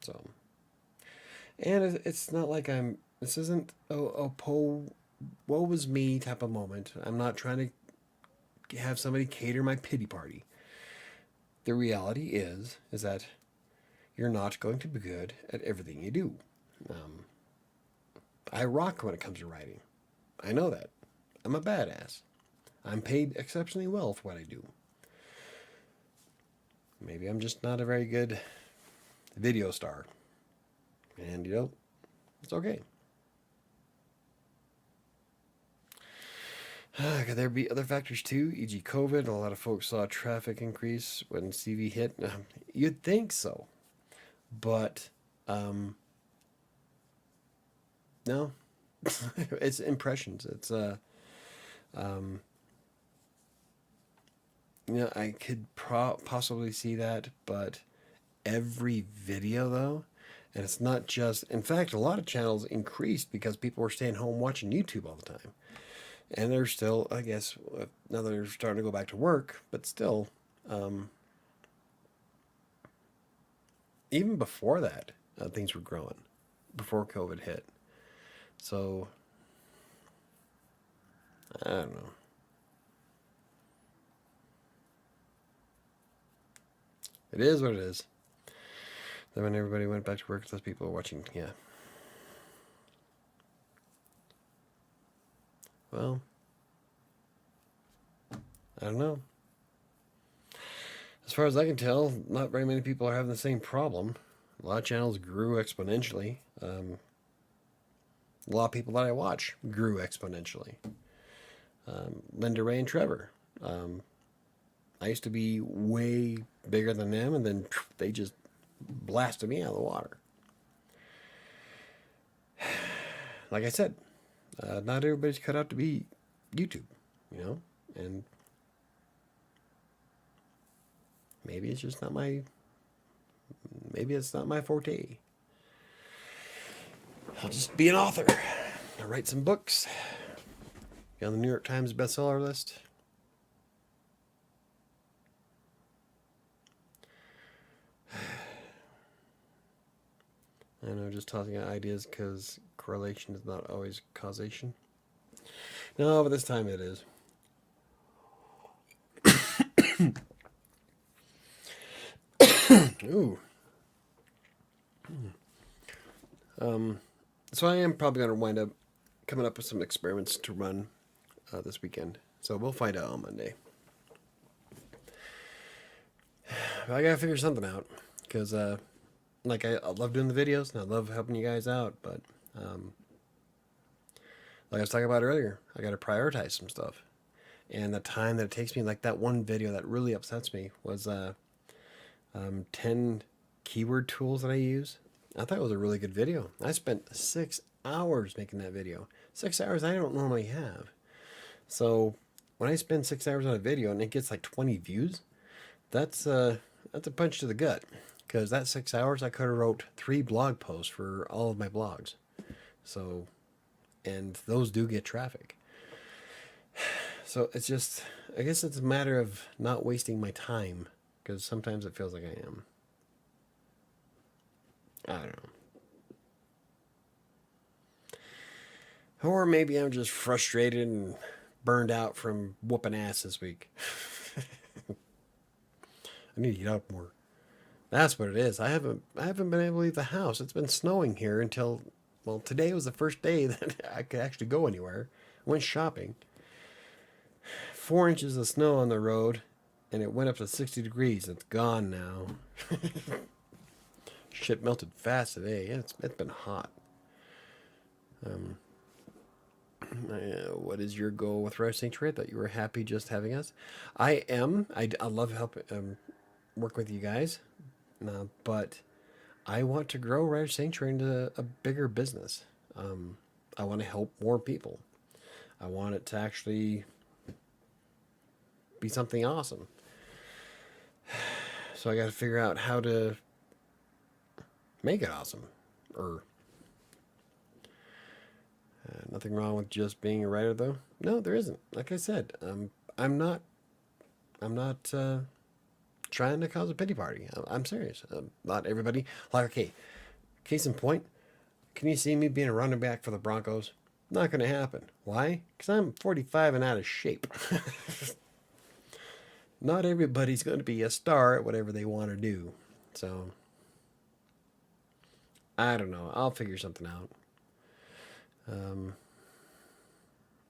So, and it's not like this isn't a woe was me type of moment. I'm not trying to have somebody cater my pity party. The reality is that you're not going to be good at everything you do. I rock when it comes to writing. I know that. I'm a badass. I'm paid exceptionally well for what I do. Maybe I'm just not a very good video star. And, it's okay. Could there be other factors too, e.g. COVID? A lot of folks saw traffic increase when CV hit. You'd think so. But, no. It's impressions. It's, I could possibly see that, but every video though, and it's not just, in fact, a lot of channels increased because people were staying home watching YouTube all the time. And they're still, I guess, now they're starting to go back to work, but still, even before that, things were growing, before COVID hit. So, I don't know. It is what it is. Then when everybody went back to work, those people were watching, yeah. Well, I don't know. As far as I can tell, not very many people are having the same problem. A lot of channels grew exponentially. A lot of people that I watch grew exponentially. Linda Ray and Trevor. I used to be way bigger than them, and then they just blasted me out of the water. Like I said, not everybody's cut out to be YouTube, and maybe it's just maybe it's not my forte. I'll just be an author. I'll write some books. Be on the New York Times bestseller list. I know, just tossing out ideas because correlation is not always causation. No, but this time it is. Ooh. So I am probably going to wind up coming up with some experiments to run this weekend. So we'll find out on Monday. But I got to figure something out because, like, I love doing the videos and I love helping you guys out. But like I was talking about earlier, I got to prioritize some stuff. And the time that it takes me, like that one video that really upsets me was 10 keyword tools that I use. I thought it was a really good video. I spent 6 hours making that video. 6 hours I don't normally have. So when I spend 6 hours on a video and it gets like 20 views, that's a punch to the gut. Because that 6 hours I could have wrote 3 blog posts for all of my blogs. So, and those do get traffic. So it's just, I guess it's a matter of not wasting my time. Because sometimes it feels like I am. I don't know. Or maybe I'm just frustrated and burned out from whooping ass this week. I need to get up more. That's what it is. I haven't been able to leave the house. It's been snowing here until, well, today was the first day that I could actually go anywhere. I went shopping. 4 inches of snow on the road, and it went up to 60 degrees. It's gone now. Shit melted fast today. It's been hot. What is your goal with WriterSanctuary? I thought you were happy just having us. I am. I love helping work with you guys, but I want to grow WriterSanctuary into a bigger business. I want to help more people. I want it to actually be something awesome. So I got to figure out how to make it awesome. Or nothing wrong with just being a writer, though. No, there isn't. Like I said, I'm not trying to cause a pity party. I'm serious. Not everybody. Like, okay, case in point, can you see me being a running back for the Broncos? Not going to happen. Why? Because I'm 45 and out of shape. Not everybody's going to be a star at whatever they want to do. So, I don't know. I'll figure something out.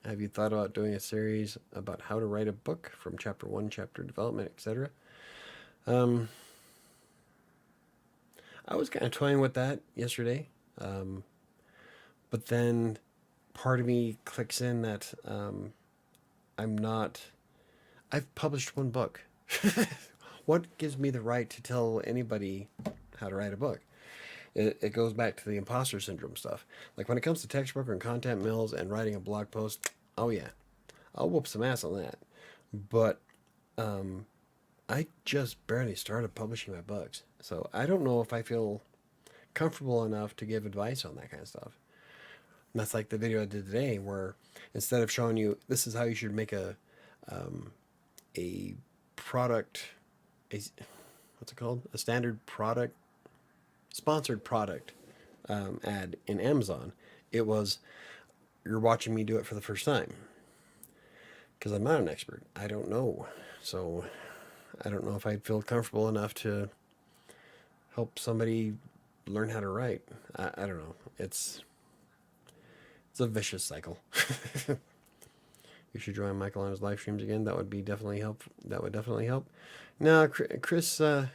Have you thought about doing a series about how to write a book from chapter 1, chapter development, etc.? I was kind of toying with that yesterday. But then part of me clicks in that I've published one book. What gives me the right to tell anybody how to write a book? It goes back to the imposter syndrome stuff. Like when it comes to textbook and content mills and writing a blog post, oh yeah, I'll whoop some ass on that. But I just barely started publishing my books. So I don't know if I feel comfortable enough to give advice on that kind of stuff. And that's like the video I did today where instead of showing you this is how you should make a product, what's it called? A standard product, sponsored product ad in Amazon. It was, you're watching me do it for the first time. Because I'm not an expert. I don't know. So I don't know if I'd feel comfortable enough to help somebody learn how to write. I don't know. It's a vicious cycle. You should join Michael on his live streams again. That would be definitely help. That would definitely help. No, Chris is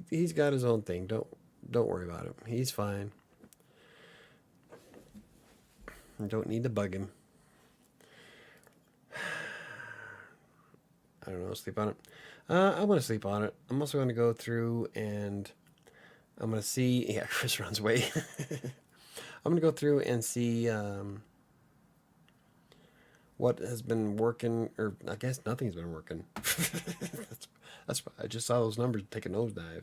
he's got his own thing. Don't worry about him. He's fine. You don't need to bug him. I don't know. Sleep on it. I'm gonna sleep on it. I'm also gonna go through and I'm gonna see. Yeah, Chris runs away. I'm gonna go through and see what has been working, or I guess nothing's been working. that's I just saw those numbers take a nosedive.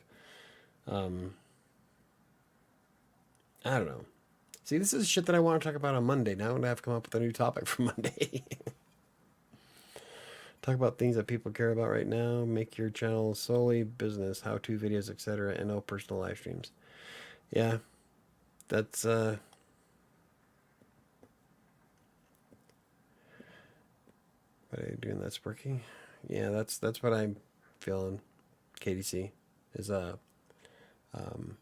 I don't know. See, this is shit that I want to talk about on Monday. Now I'm going to have to come up with a new topic for Monday. Talk about things that people care about right now. Make your channel solely business, how-to videos, etc., and no personal live streams. Yeah, that's what are you doing? That's working. Yeah, that's what I'm feeling. KDC is um,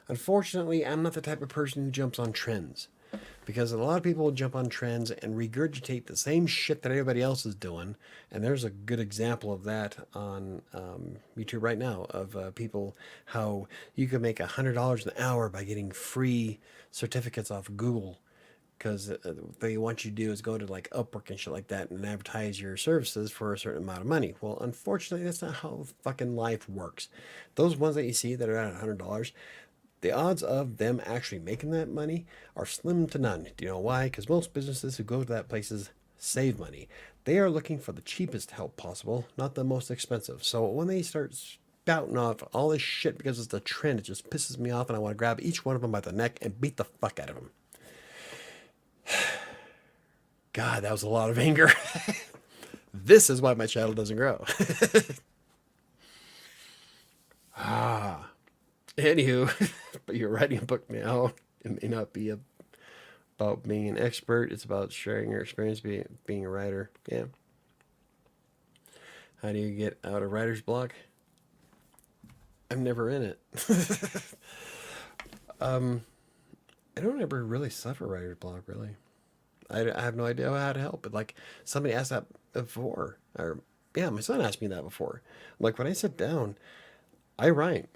unfortunately, I'm not the type of person who jumps on trends. Because a lot of people jump on trends and regurgitate the same shit that everybody else is doing. And there's a good example of that on YouTube right now of people how you can make $100 an hour by getting free certificates off Google. Because what they want you to do is go to like Upwork and shit like that and advertise your services for a certain amount of money. Well, unfortunately, that's not how fucking life works. Those ones that you see that are at $100, the odds of them actually making that money are slim to none. Do you know why? Because most businesses who go to that places save money. They are looking for the cheapest help possible, not the most expensive. So when they start spouting off all this shit because it's a trend, it just pisses me off and I want to grab each one of them by the neck and beat the fuck out of them. God, that was a lot of anger. This is why my channel doesn't grow. Ah. Anywho, but you're writing a book now. It may not be about being an expert. It's about sharing your experience being a writer. Yeah. How do you get out of writer's block? I'm never in it. I don't ever really suffer writer's block, really. I have no idea how to help. But like somebody asked that before, or yeah, my son asked me that before. Like when I sit down, I write.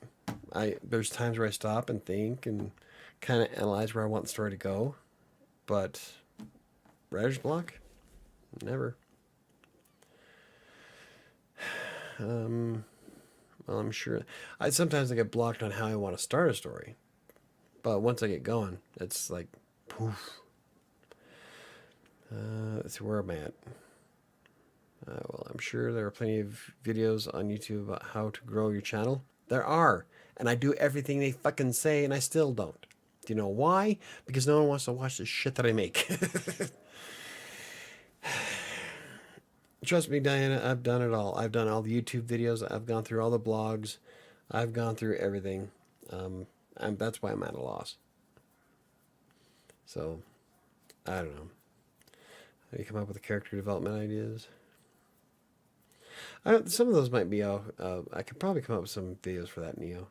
There's times where I stop and think and kind of analyze where I want the story to go, but writer's block, never. Well, I'm sure I sometimes I get blocked on how I want to start a story, but once I get going, it's like poof. Let's see where I'm at. Well, I'm sure there are plenty of videos on YouTube about how to grow your channel. There are. And I do everything they fucking say, and I still don't. Do you know why? Because no one wants to watch the shit that I make. Trust me, Diana, I've done it all. I've done all the YouTube videos. I've gone through all the blogs. I've gone through everything. And that's why I'm at a loss. So, I don't know. How do you come up with the character development ideas? Some of those might be I could probably come up with some videos for that, Neo.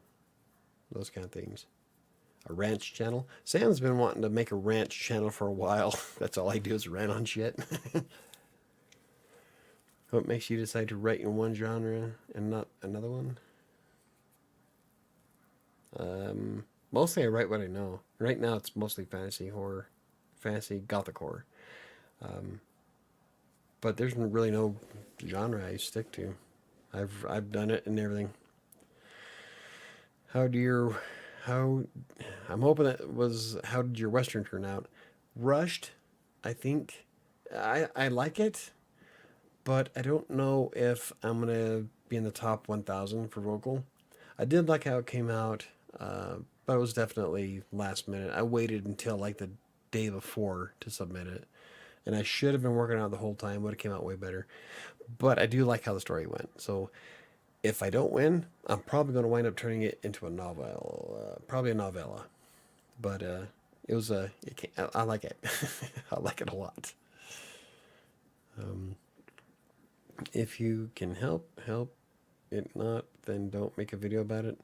Those kind of things. A ranch channel. Sam's been wanting to make a ranch channel for a while. That's all I do is rant on shit. What makes you decide to write in one genre and not another one? Mostly I write what I know. Right now it's mostly fantasy horror, fantasy gothic horror. But there's really no genre I stick to. I've done it and everything. How I'm hoping that was how did your Western turn out? Rushed, I think. I like it, but I don't know if I'm gonna be in the top 1,000 for vocal. I did like how it came out, but it was definitely last minute. I waited until like the day before to submit it, and I should have been working on it the whole time. Would have came out way better. But I do like how the story went. So if I don't win, I'm probably going to wind up turning it into a novel, probably a novella. But it was I like it. I like it a lot. If you can help, help. If not, then don't make a video about it.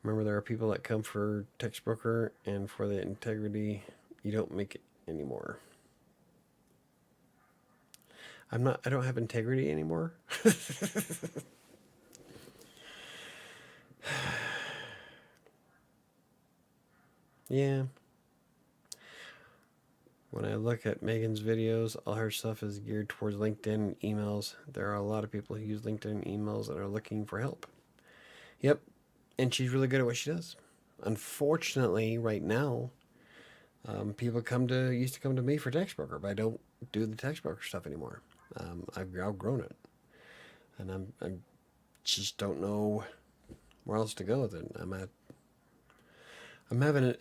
Remember, there are people that come for text broker, and for the integrity, you don't make it anymore. I don't have integrity anymore. Yeah. When I look at Megan's videos, all her stuff is geared towards LinkedIn and emails. There are a lot of people who use LinkedIn and emails and are looking for help. Yep. And she's really good at what she does. Unfortunately, right now, people used to come to me for text broker, but I don't do the text broker stuff anymore. I've outgrown it, and I just don't know. where else to go with it? I'm having an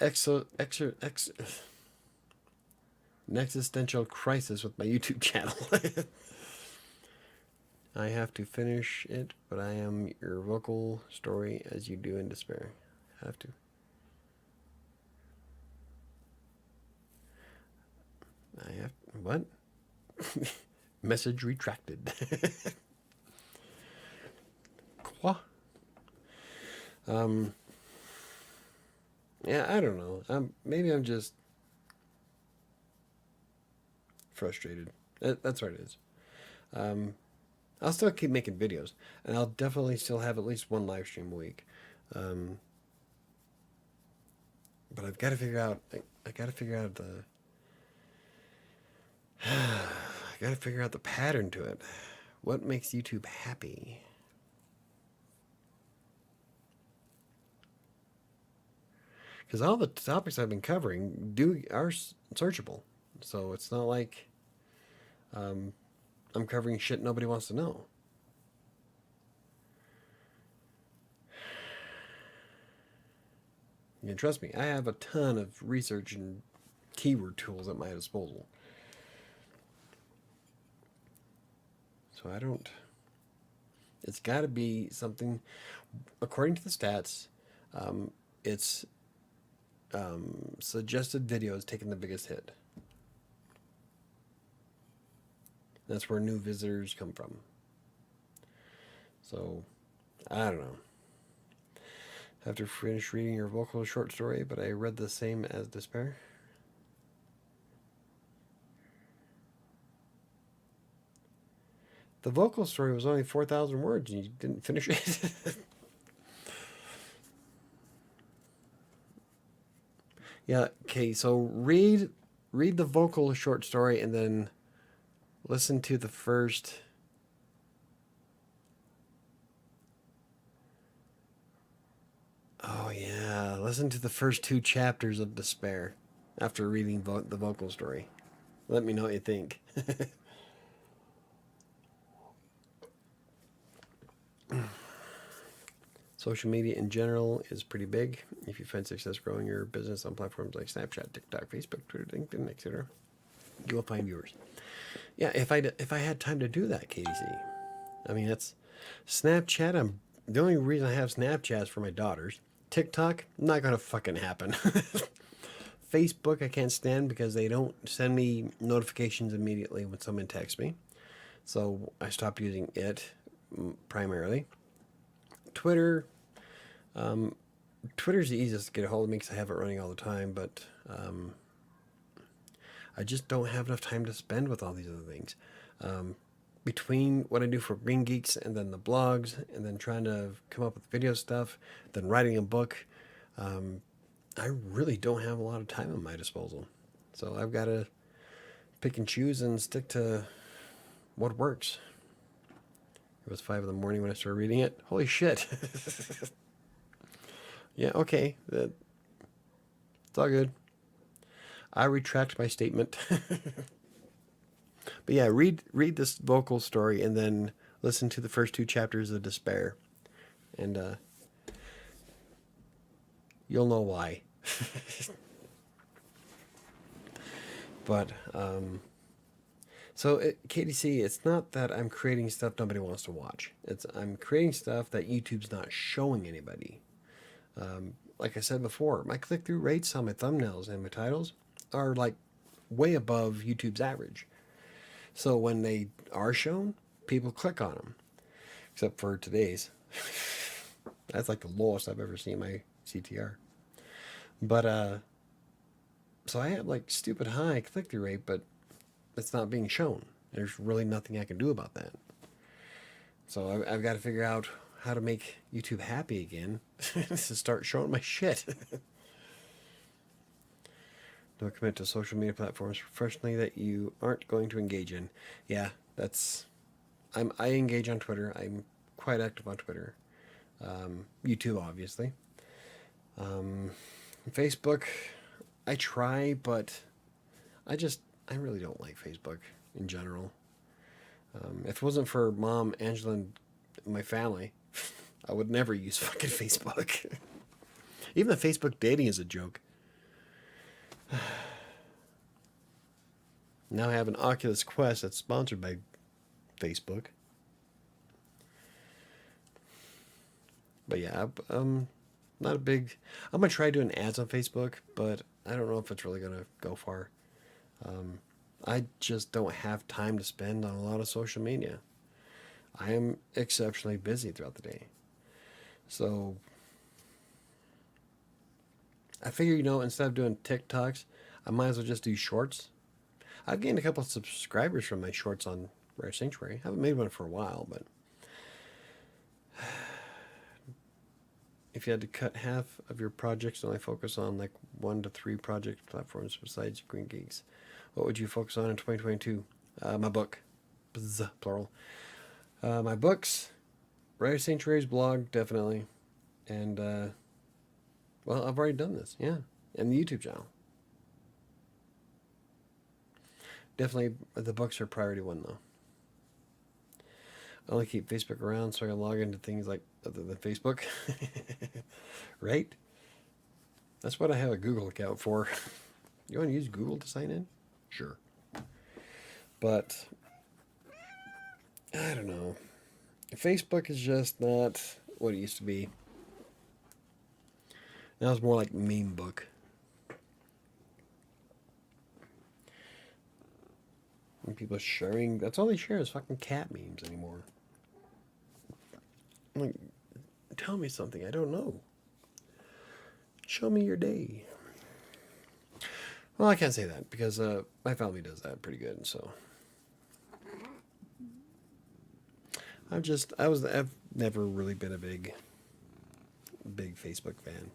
an existential crisis with my YouTube channel. I have to finish it, but I am your vocal story as you do in despair. Have to. I have what? Message retracted. Quoi? Yeah, I don't know. Maybe I'm just frustrated. That's what it is. I'll still keep making videos, and I'll definitely still have at least one live stream a week. Um, but I've got to figure out. I got to figure out the. I got to figure out the pattern to it. What makes YouTube happy? Because all the topics I've been covering are searchable, so it's not like um, I'm covering shit nobody wants to know. You can trust me, I have a ton of research and keyword tools at my disposal. So I don't. It's got to be something. According to the stats, it's suggested videos taking the biggest hit. That's where new visitors come from. So, I don't know. I have to finish reading your vocal short story, but I read the same as despair. The vocal story was only 4,000 words and you didn't finish it. Yeah, okay, so read the vocal short story and then listen to the first. Oh yeah, listen to the first 2 chapters of Despair after reading the vocal story. Let me know what you think. Social media in general is pretty big. If you find success growing your business on platforms like Snapchat, TikTok, Facebook, Twitter, LinkedIn, etc., you will find viewers. Yeah, if I had time to do that, KDC. I mean, that's Snapchat. The only reason I have Snapchat is for my daughters. TikTok, not gonna fucking happen. Facebook, I can't stand because they don't send me notifications immediately when someone texts me. So I stopped using it primarily. Twitter, Twitter's the easiest to get a hold of me because I have it running all the time, but I just don't have enough time to spend with all these other things. Between what I do for Green Geeks and then the blogs and then trying to come up with video stuff, then writing a book, I really don't have a lot of time at my disposal. So I've got to pick and choose and stick to what works. It was 5 a.m. when I started reading it. Holy shit. Yeah, okay. It's all good. I retract my statement. But yeah, read this vocal story and then listen to the first 2 chapters of Despair. And you'll know why. But so KDC, it's not that I'm creating stuff nobody wants to watch. I'm creating stuff that YouTube's not showing anybody. Like I said before, my click-through rates on my thumbnails and my titles are like way above YouTube's average. So when they are shown, people click on them. Except for today's. That's like the lowest I've ever seen my CTR. But so I have like stupid high click-through rate, but it's not being shown. There's really nothing I can do about that. So I've got to figure out how to make YouTube happy again to start showing my shit. Don't commit to social media platforms professionally that you aren't going to engage in. Yeah, I engage on Twitter. I'm quite active on Twitter. YouTube, obviously. Facebook, I try, but I really don't like Facebook in general. If it wasn't for Mom, Angela, and my family, I would never use fucking Facebook. Even the Facebook dating is a joke. Now I have an Oculus Quest that's sponsored by Facebook. But yeah, not a big. I'm gonna try doing ads on Facebook, but I don't know if it's really gonna go far. I just don't have time to spend on a lot of social media. I am exceptionally busy throughout the day. So I figure, instead of doing TikToks, I might as well just do shorts. I've gained a couple of subscribers from my shorts on WriterSanctuary. I haven't made one for a while, but if you had to cut half of your projects and only focus on like 1 to 3 project platforms besides Green Geeks, what would you focus on in 2022? My book. Bzz, plural. My books, WriterSanctuary's blog, definitely. And, well, I've already done this, yeah. And the YouTube channel. Definitely the books are priority one, though. I only keep Facebook around so I can log into things like other than Facebook. Right? That's what I have a Google account for. You want to use Google to sign in? Sure. But I don't know. Facebook is just not what it used to be. Now it's more like meme book. And people sharing, that's all they share is fucking cat memes anymore. I'm like, tell me something I don't know. Show me your day. Well, I can't say that because my family does that pretty good, so I've never really been a big Facebook fan.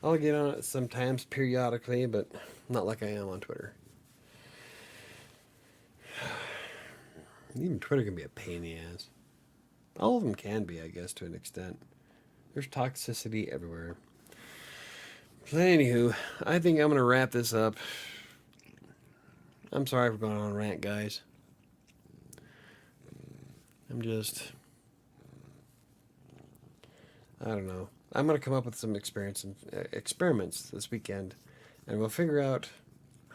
I'll get on it sometimes, periodically, but not like I am on Twitter. Even Twitter can be a pain in the ass. All of them can be, I guess, to an extent. There's toxicity everywhere. So anywho, I think I'm going to wrap this up. I'm sorry for going on a rant, guys. I don't know. I'm going to come up with some experiments this weekend, and we'll figure out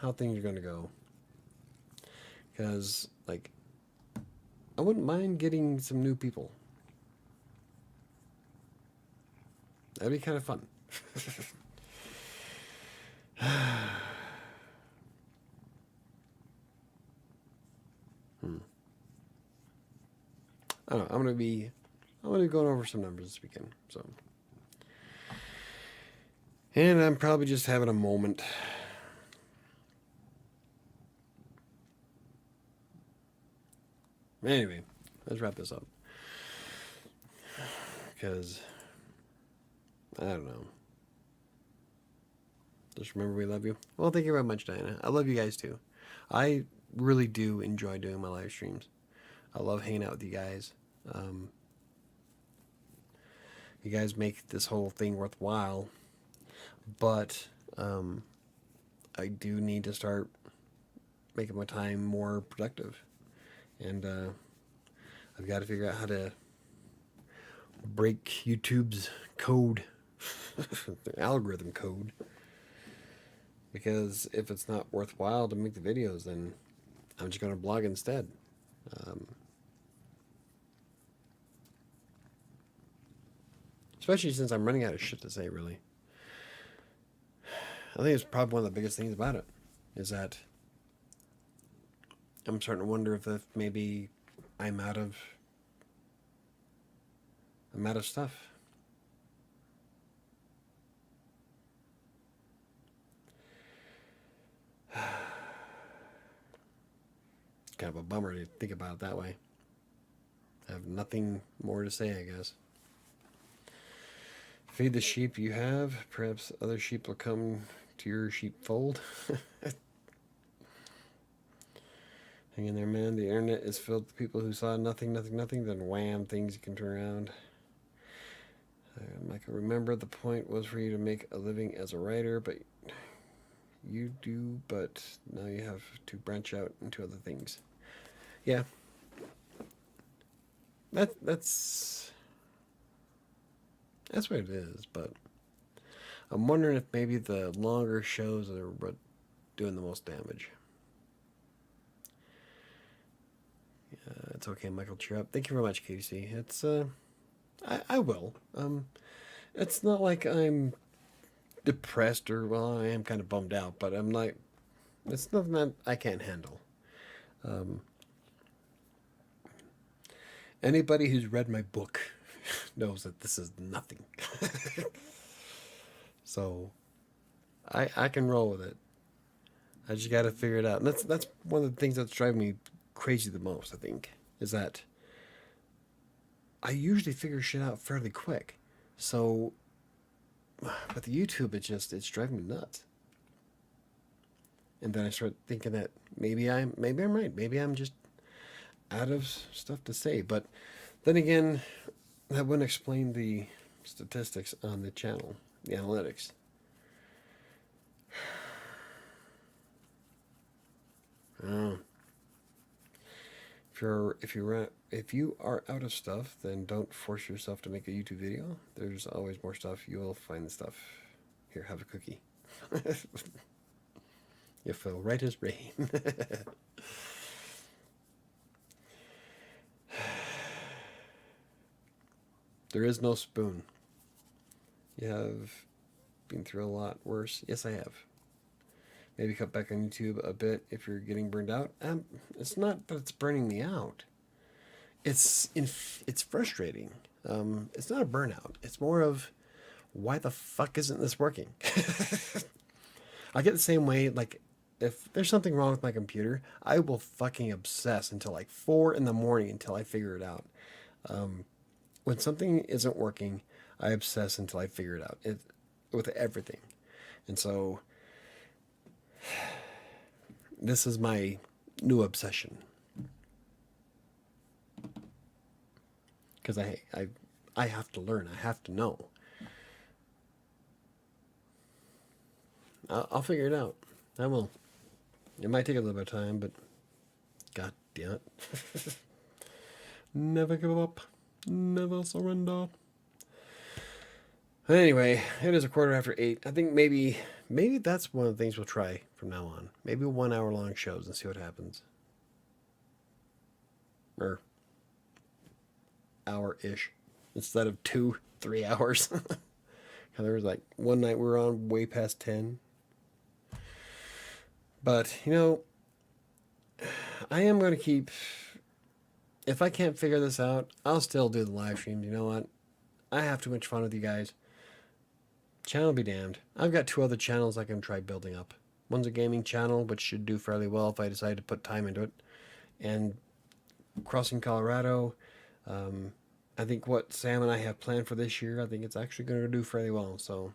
how things are going to go. Because, like, I wouldn't mind getting some new people. That'd be kind of fun. I don't know. I'm gonna be going over some numbers this weekend. So, and I'm probably just having a moment. Anyway, let's wrap this up. Because I don't know. Just remember we love you. Well, thank you very much, Diana. I love you guys too. I really do enjoy doing my live streams. I love hanging out with you guys. You guys make this whole thing worthwhile. But I do need to start making my time more productive. And I've got to figure out how to break YouTube's code, their algorithm code. Because if it's not worthwhile to make the videos, then I'm just going to blog instead. Especially since I'm running out of shit to say, really. I think it's probably one of the biggest things about it is that I'm starting to wonder if maybe I'm out of stuff. Kind of a bummer to think about it that way. I have nothing more to say, I guess. Feed the sheep you have. Perhaps other sheep will come to your sheepfold. Hang in there, man. The internet is filled with people who saw nothing, then wham, things you can turn around. I can remember the point was for you to make a living as a writer, but you do, but now you have to branch out into other things. Yeah. that's what it is. But I'm wondering if maybe the longer shows are what doing the most damage. It's okay, Michael. Cheer up. Thank you very much, Casey. I will. It's not like I'm depressed or well, I am kind of bummed out, but I'm like, it's nothing that I can't handle. Um, Anybody who's read my book knows that this is nothing. So I can roll with it. I just got to figure it out. And that's one of the things that's driving me crazy the most. I think is that I usually figure shit out fairly quick. So, but the YouTube, it's driving me nuts. And then I start thinking that maybe I'm right. Maybe I'm just out of stuff to say. But then again, that wouldn't explain the statistics on the channel, the analytics. Oh. If you are out of stuff, then don't force yourself to make a YouTube video. There's always more stuff. You will find the stuff. Here, have a cookie. You feel right as rain. There is no spoon. You have been through a lot worse. Yes, I have. Maybe cut back on YouTube a bit if you're getting burned out. It's not that it's burning me out. It's frustrating. It's not a burnout. It's more of why the fuck isn't this working? I get the same way. Like if there's something wrong with my computer, I will fucking obsess until like 4 in the morning until I figure it out. When something isn't working, I obsess until I figure it out. With everything, and so this is my new obsession. Because I have to learn. I have to know. I'll figure it out. I will. It might take a little bit of time, but god damn it. Never give up. Never surrender. Anyway, it is 8:15. I think maybe that's one of the things we'll try from now on. Maybe 1 hour long shows and see what happens. Or hour-ish. Instead of 2-3 hours. There was like one night we were on way past 10. But, I am going to keep... If I can't figure this out, I'll still do the live streams. You know what? I have too much fun with you guys. Channel be damned. I've got 2 other channels I can try building up. One's a gaming channel, which should do fairly well if I decide to put time into it. And Crossing Colorado, I think what Sam and I have planned for this year, I think it's actually going to do fairly well. So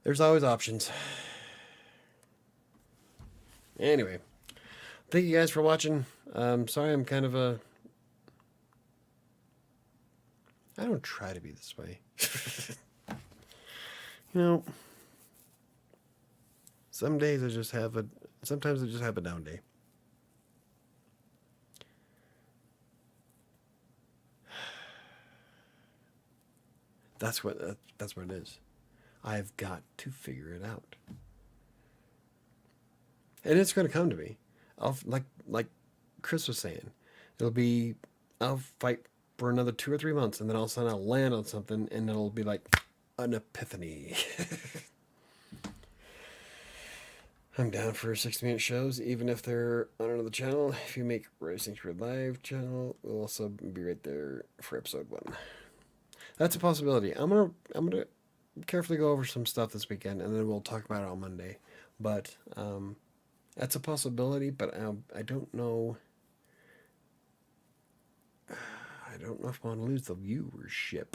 there's always options. Anyway, thank you guys for watching. Sorry I'm kind of I don't try to be this way. Some days sometimes I just have a down day. That's what it is. I've got to figure it out. And it's going to come to me. Like Chris was saying, I'll fight for another 2 or 3 months, and then all of a sudden I'll land on something, and it'll be like an epiphany. I'm down for 60-minute shows, even if they're on another channel. If you make WriterSanctuary Live channel, we'll also be right there for episode 1. That's a possibility. I'm gonna carefully go over some stuff this weekend, and then we'll talk about it on Monday. But that's a possibility. But I don't know. I don't know if I want to lose the viewership.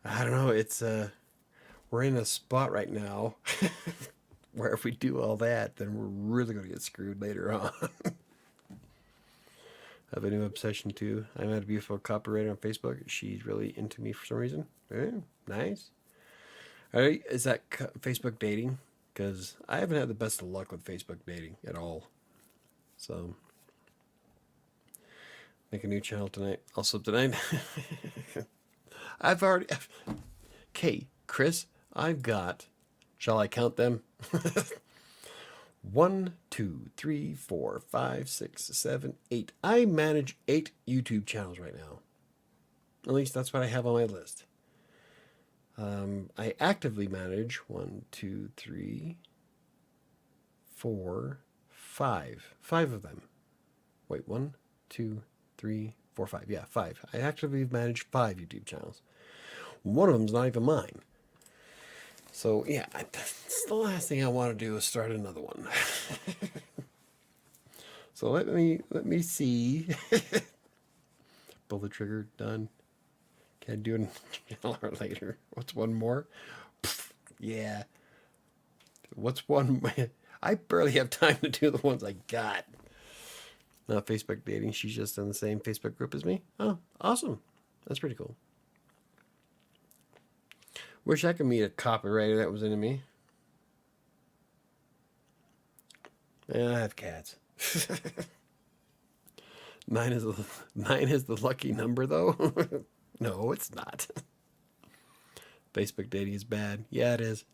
I don't know. It's we're in a spot right now where if we do all that, then we're really going to get screwed later on. I have a new obsession too. I met a beautiful copywriter on Facebook. She's really into me for some reason. Yeah, nice. All right, is that Facebook dating? Because I haven't had the best of luck with Facebook dating at all. So Make a new channel tonight. Also tonight. I've already. Okay, Chris, I've got. Shall I count them? 1, 2, 3, 4, 5, 6, 7, 8. I manage 8 YouTube channels right now. At least that's what I have on my list. I actively manage 1, 2, 3, 4, 5. 5 of them. Wait, 1, 2, 3, 4, 5. Yeah, 5. I actively manage 5 YouTube channels. One of them's not even mine. So yeah, that's the last thing I want to do is start another one. So let me see. Pull the trigger. Done. Can I do an hour later? What's one more? Pfft, yeah. What's one? I barely have time to do the ones I got. Not Facebook dating. She's just in the same Facebook group as me. Oh, awesome. That's pretty cool. Wish I could meet a copywriter that was into me. Yeah, I have cats. 9 is the lucky number, though. No, it's not. Facebook dating is bad. Yeah, it is.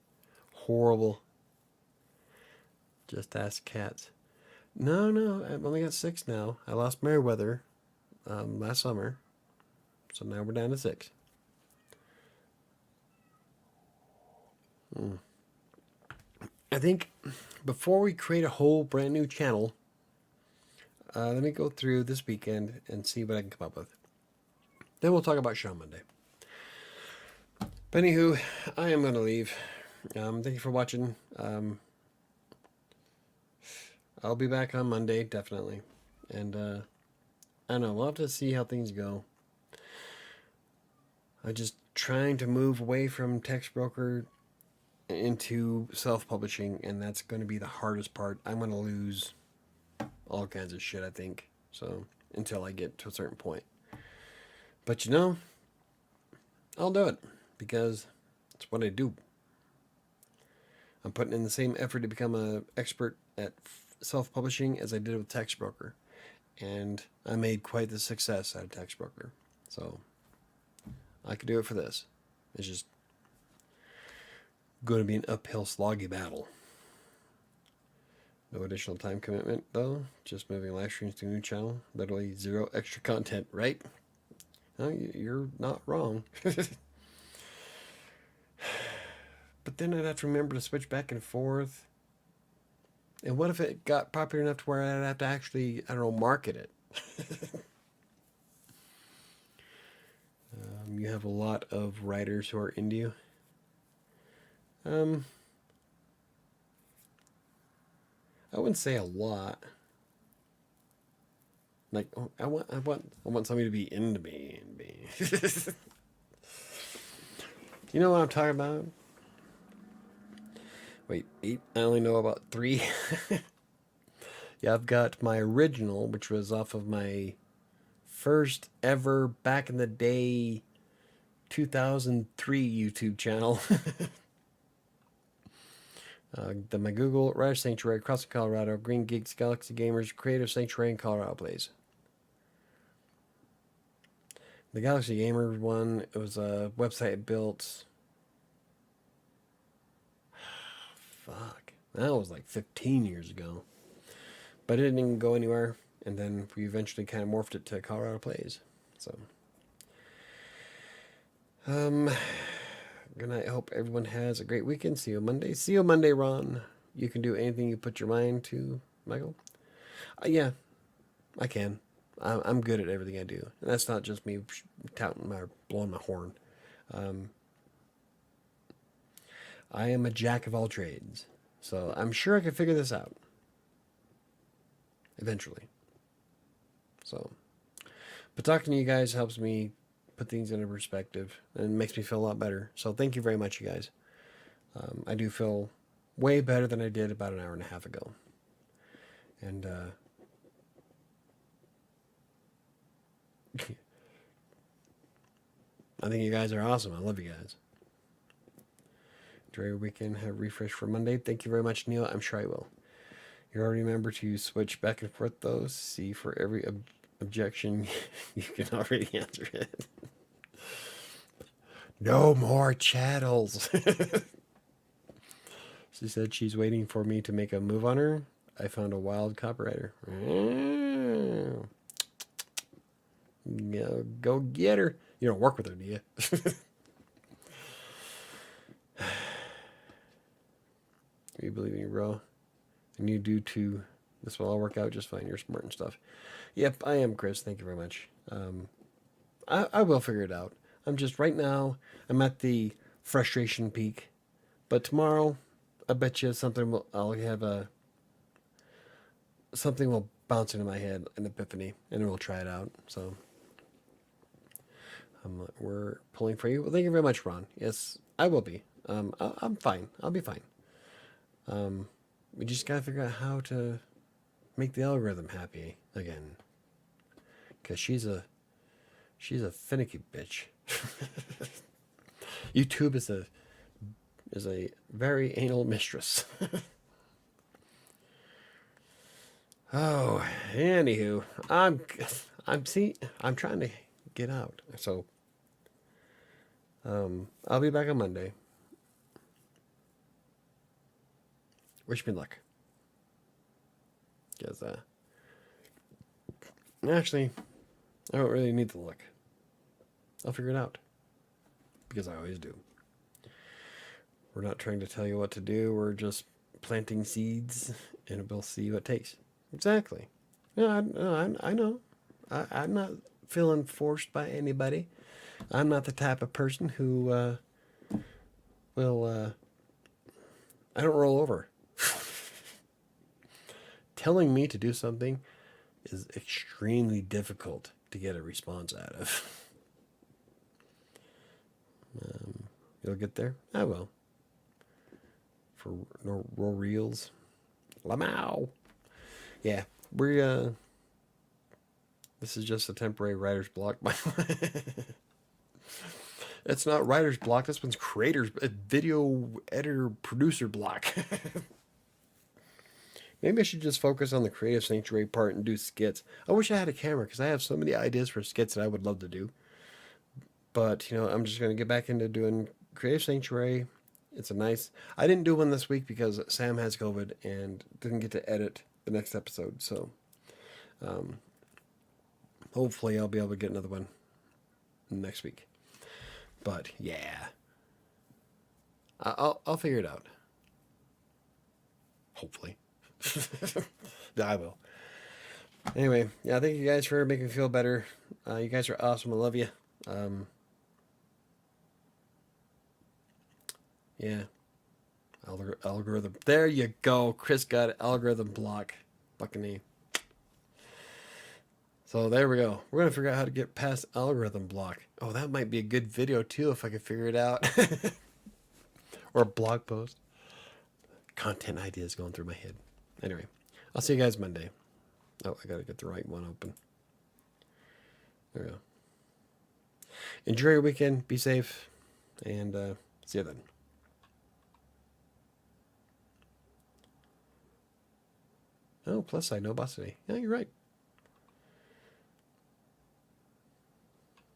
Horrible. Just ask cats. No, I've only got 6 now. I lost Meriwether last summer, so now we're down to 6. I think before we create a whole brand new channel, let me go through this weekend and see what I can come up with. Then we'll talk about show Monday. But anywho, I am going to leave. Thank you for watching. I'll be back on Monday, definitely. And I don't know, we'll have to see how things go. I'm just trying to move away from text broker into self-publishing, and that's going to be the hardest part. I'm going to lose all kinds of shit, I think. So, until I get to a certain point. But you know, I'll do it because it's what I do. I'm putting in the same effort to become an expert at self-publishing as I did with text broker, and I made quite the success out of text broker. So I could do it for this. It's just going to be an uphill sloggy battle. No additional time commitment though. Just moving live streams to a new channel. Literally 0 extra content, right? No, you're not wrong. But then I'd have to remember to switch back and forth. And what if it got popular enough to where I'd have to actually, I don't know, market it? You have a lot of writers who are into you. I wouldn't say a lot. Like, oh, I want somebody to be into me and be. You know what I'm talking about? Wait, 8? I only know about 3. Yeah, I've got my original, which was off of my first ever back in the day 2003 YouTube channel. Then my Google, WriterSanctuary, Crossing Colorado, Green Geeks, Galaxy Gamers, Creative Sanctuary, and Colorado Plays. The Galaxy Gamer one, it was a website built. Fuck. That was like 15 years ago. But it didn't even go anywhere. And then we eventually kind of morphed it to Colorado Plays. So. Good night. I hope everyone has a great weekend. See you Monday. See you Monday, Ron. You can do anything you put your mind to, Michael. Yeah, I can. I'm good at everything I do. And that's not just me touting my, blowing my horn. I am a jack of all trades. So I'm sure I can figure this out. Eventually. So. But talking to you guys helps me put things into perspective and makes me feel a lot better. So thank you very much, you guys. I do feel way better than I did about an hour and a half ago. And I think you guys are awesome. I love you guys. Enjoy your weekend. Have a refresh for Monday. Thank you very much, Neil. I'm sure I will. You already remember to switch back and forth, though. See for every Objection. You can already answer it. No more chattels. She said she's waiting for me to make a move on her. I found a wild copywriter. Go get her. You don't work with her, do you? You believe in you, bro. And you do too. This will all work out just fine. You're smart and stuff. Yep, I am, Chris. Thank you very much. I will figure it out. I'm just, right now, I'm at the frustration peak. But tomorrow, I bet you something will bounce into my head, an epiphany, and we'll try it out. So, we're pulling for you. Well, thank you very much, Ron. Yes, I will be. I'm fine. I'll be fine. We just gotta figure out how to make the algorithm happy again. Cause she's a finicky bitch. YouTube is a very anal mistress. Oh, anywho, I'm trying to get out. So, I'll be back on Monday. Wish me luck. Because, actually, I don't really need the luck. I'll figure it out. Because I always do. We're not trying to tell you what to do. We're just planting seeds, and we'll see what it takes. Exactly. No, I know. I'm not feeling forced by anybody. I'm not the type of person who will. I don't roll over. Telling me to do something is extremely difficult to get a response out of. You'll get there? I will. For no reels. Lamau. Yeah, we're this is just a temporary writer's block, by the way. It's not writer's block, this one's creator's video editor producer block. Maybe I should just focus on the creative sanctuary part and do skits. I wish I had a camera because I have so many ideas for skits that I would love to do. But, I'm just going to get back into doing creative sanctuary. It's a nice... I didn't do one this week because Sam has COVID and didn't get to edit the next episode. So, hopefully I'll be able to get another one next week. But, yeah. I'll figure it out. Hopefully. I will. Anyway, yeah, thank you guys for making me feel better. You guys are awesome. I love you. Yeah. Algorithm. There you go. Chris got it. Algorithm block. Fucking A. So there we go. We're going to figure out how to get past algorithm block. Oh, that might be a good video too if I could figure it out. Or a blog post. Content ideas going through my head. Anyway, I'll see you guys Monday. Oh, I got to get the right one open. There we go. Enjoy your weekend. Be safe. And see you then. Oh, plus side, no boss today. Yeah, you're right.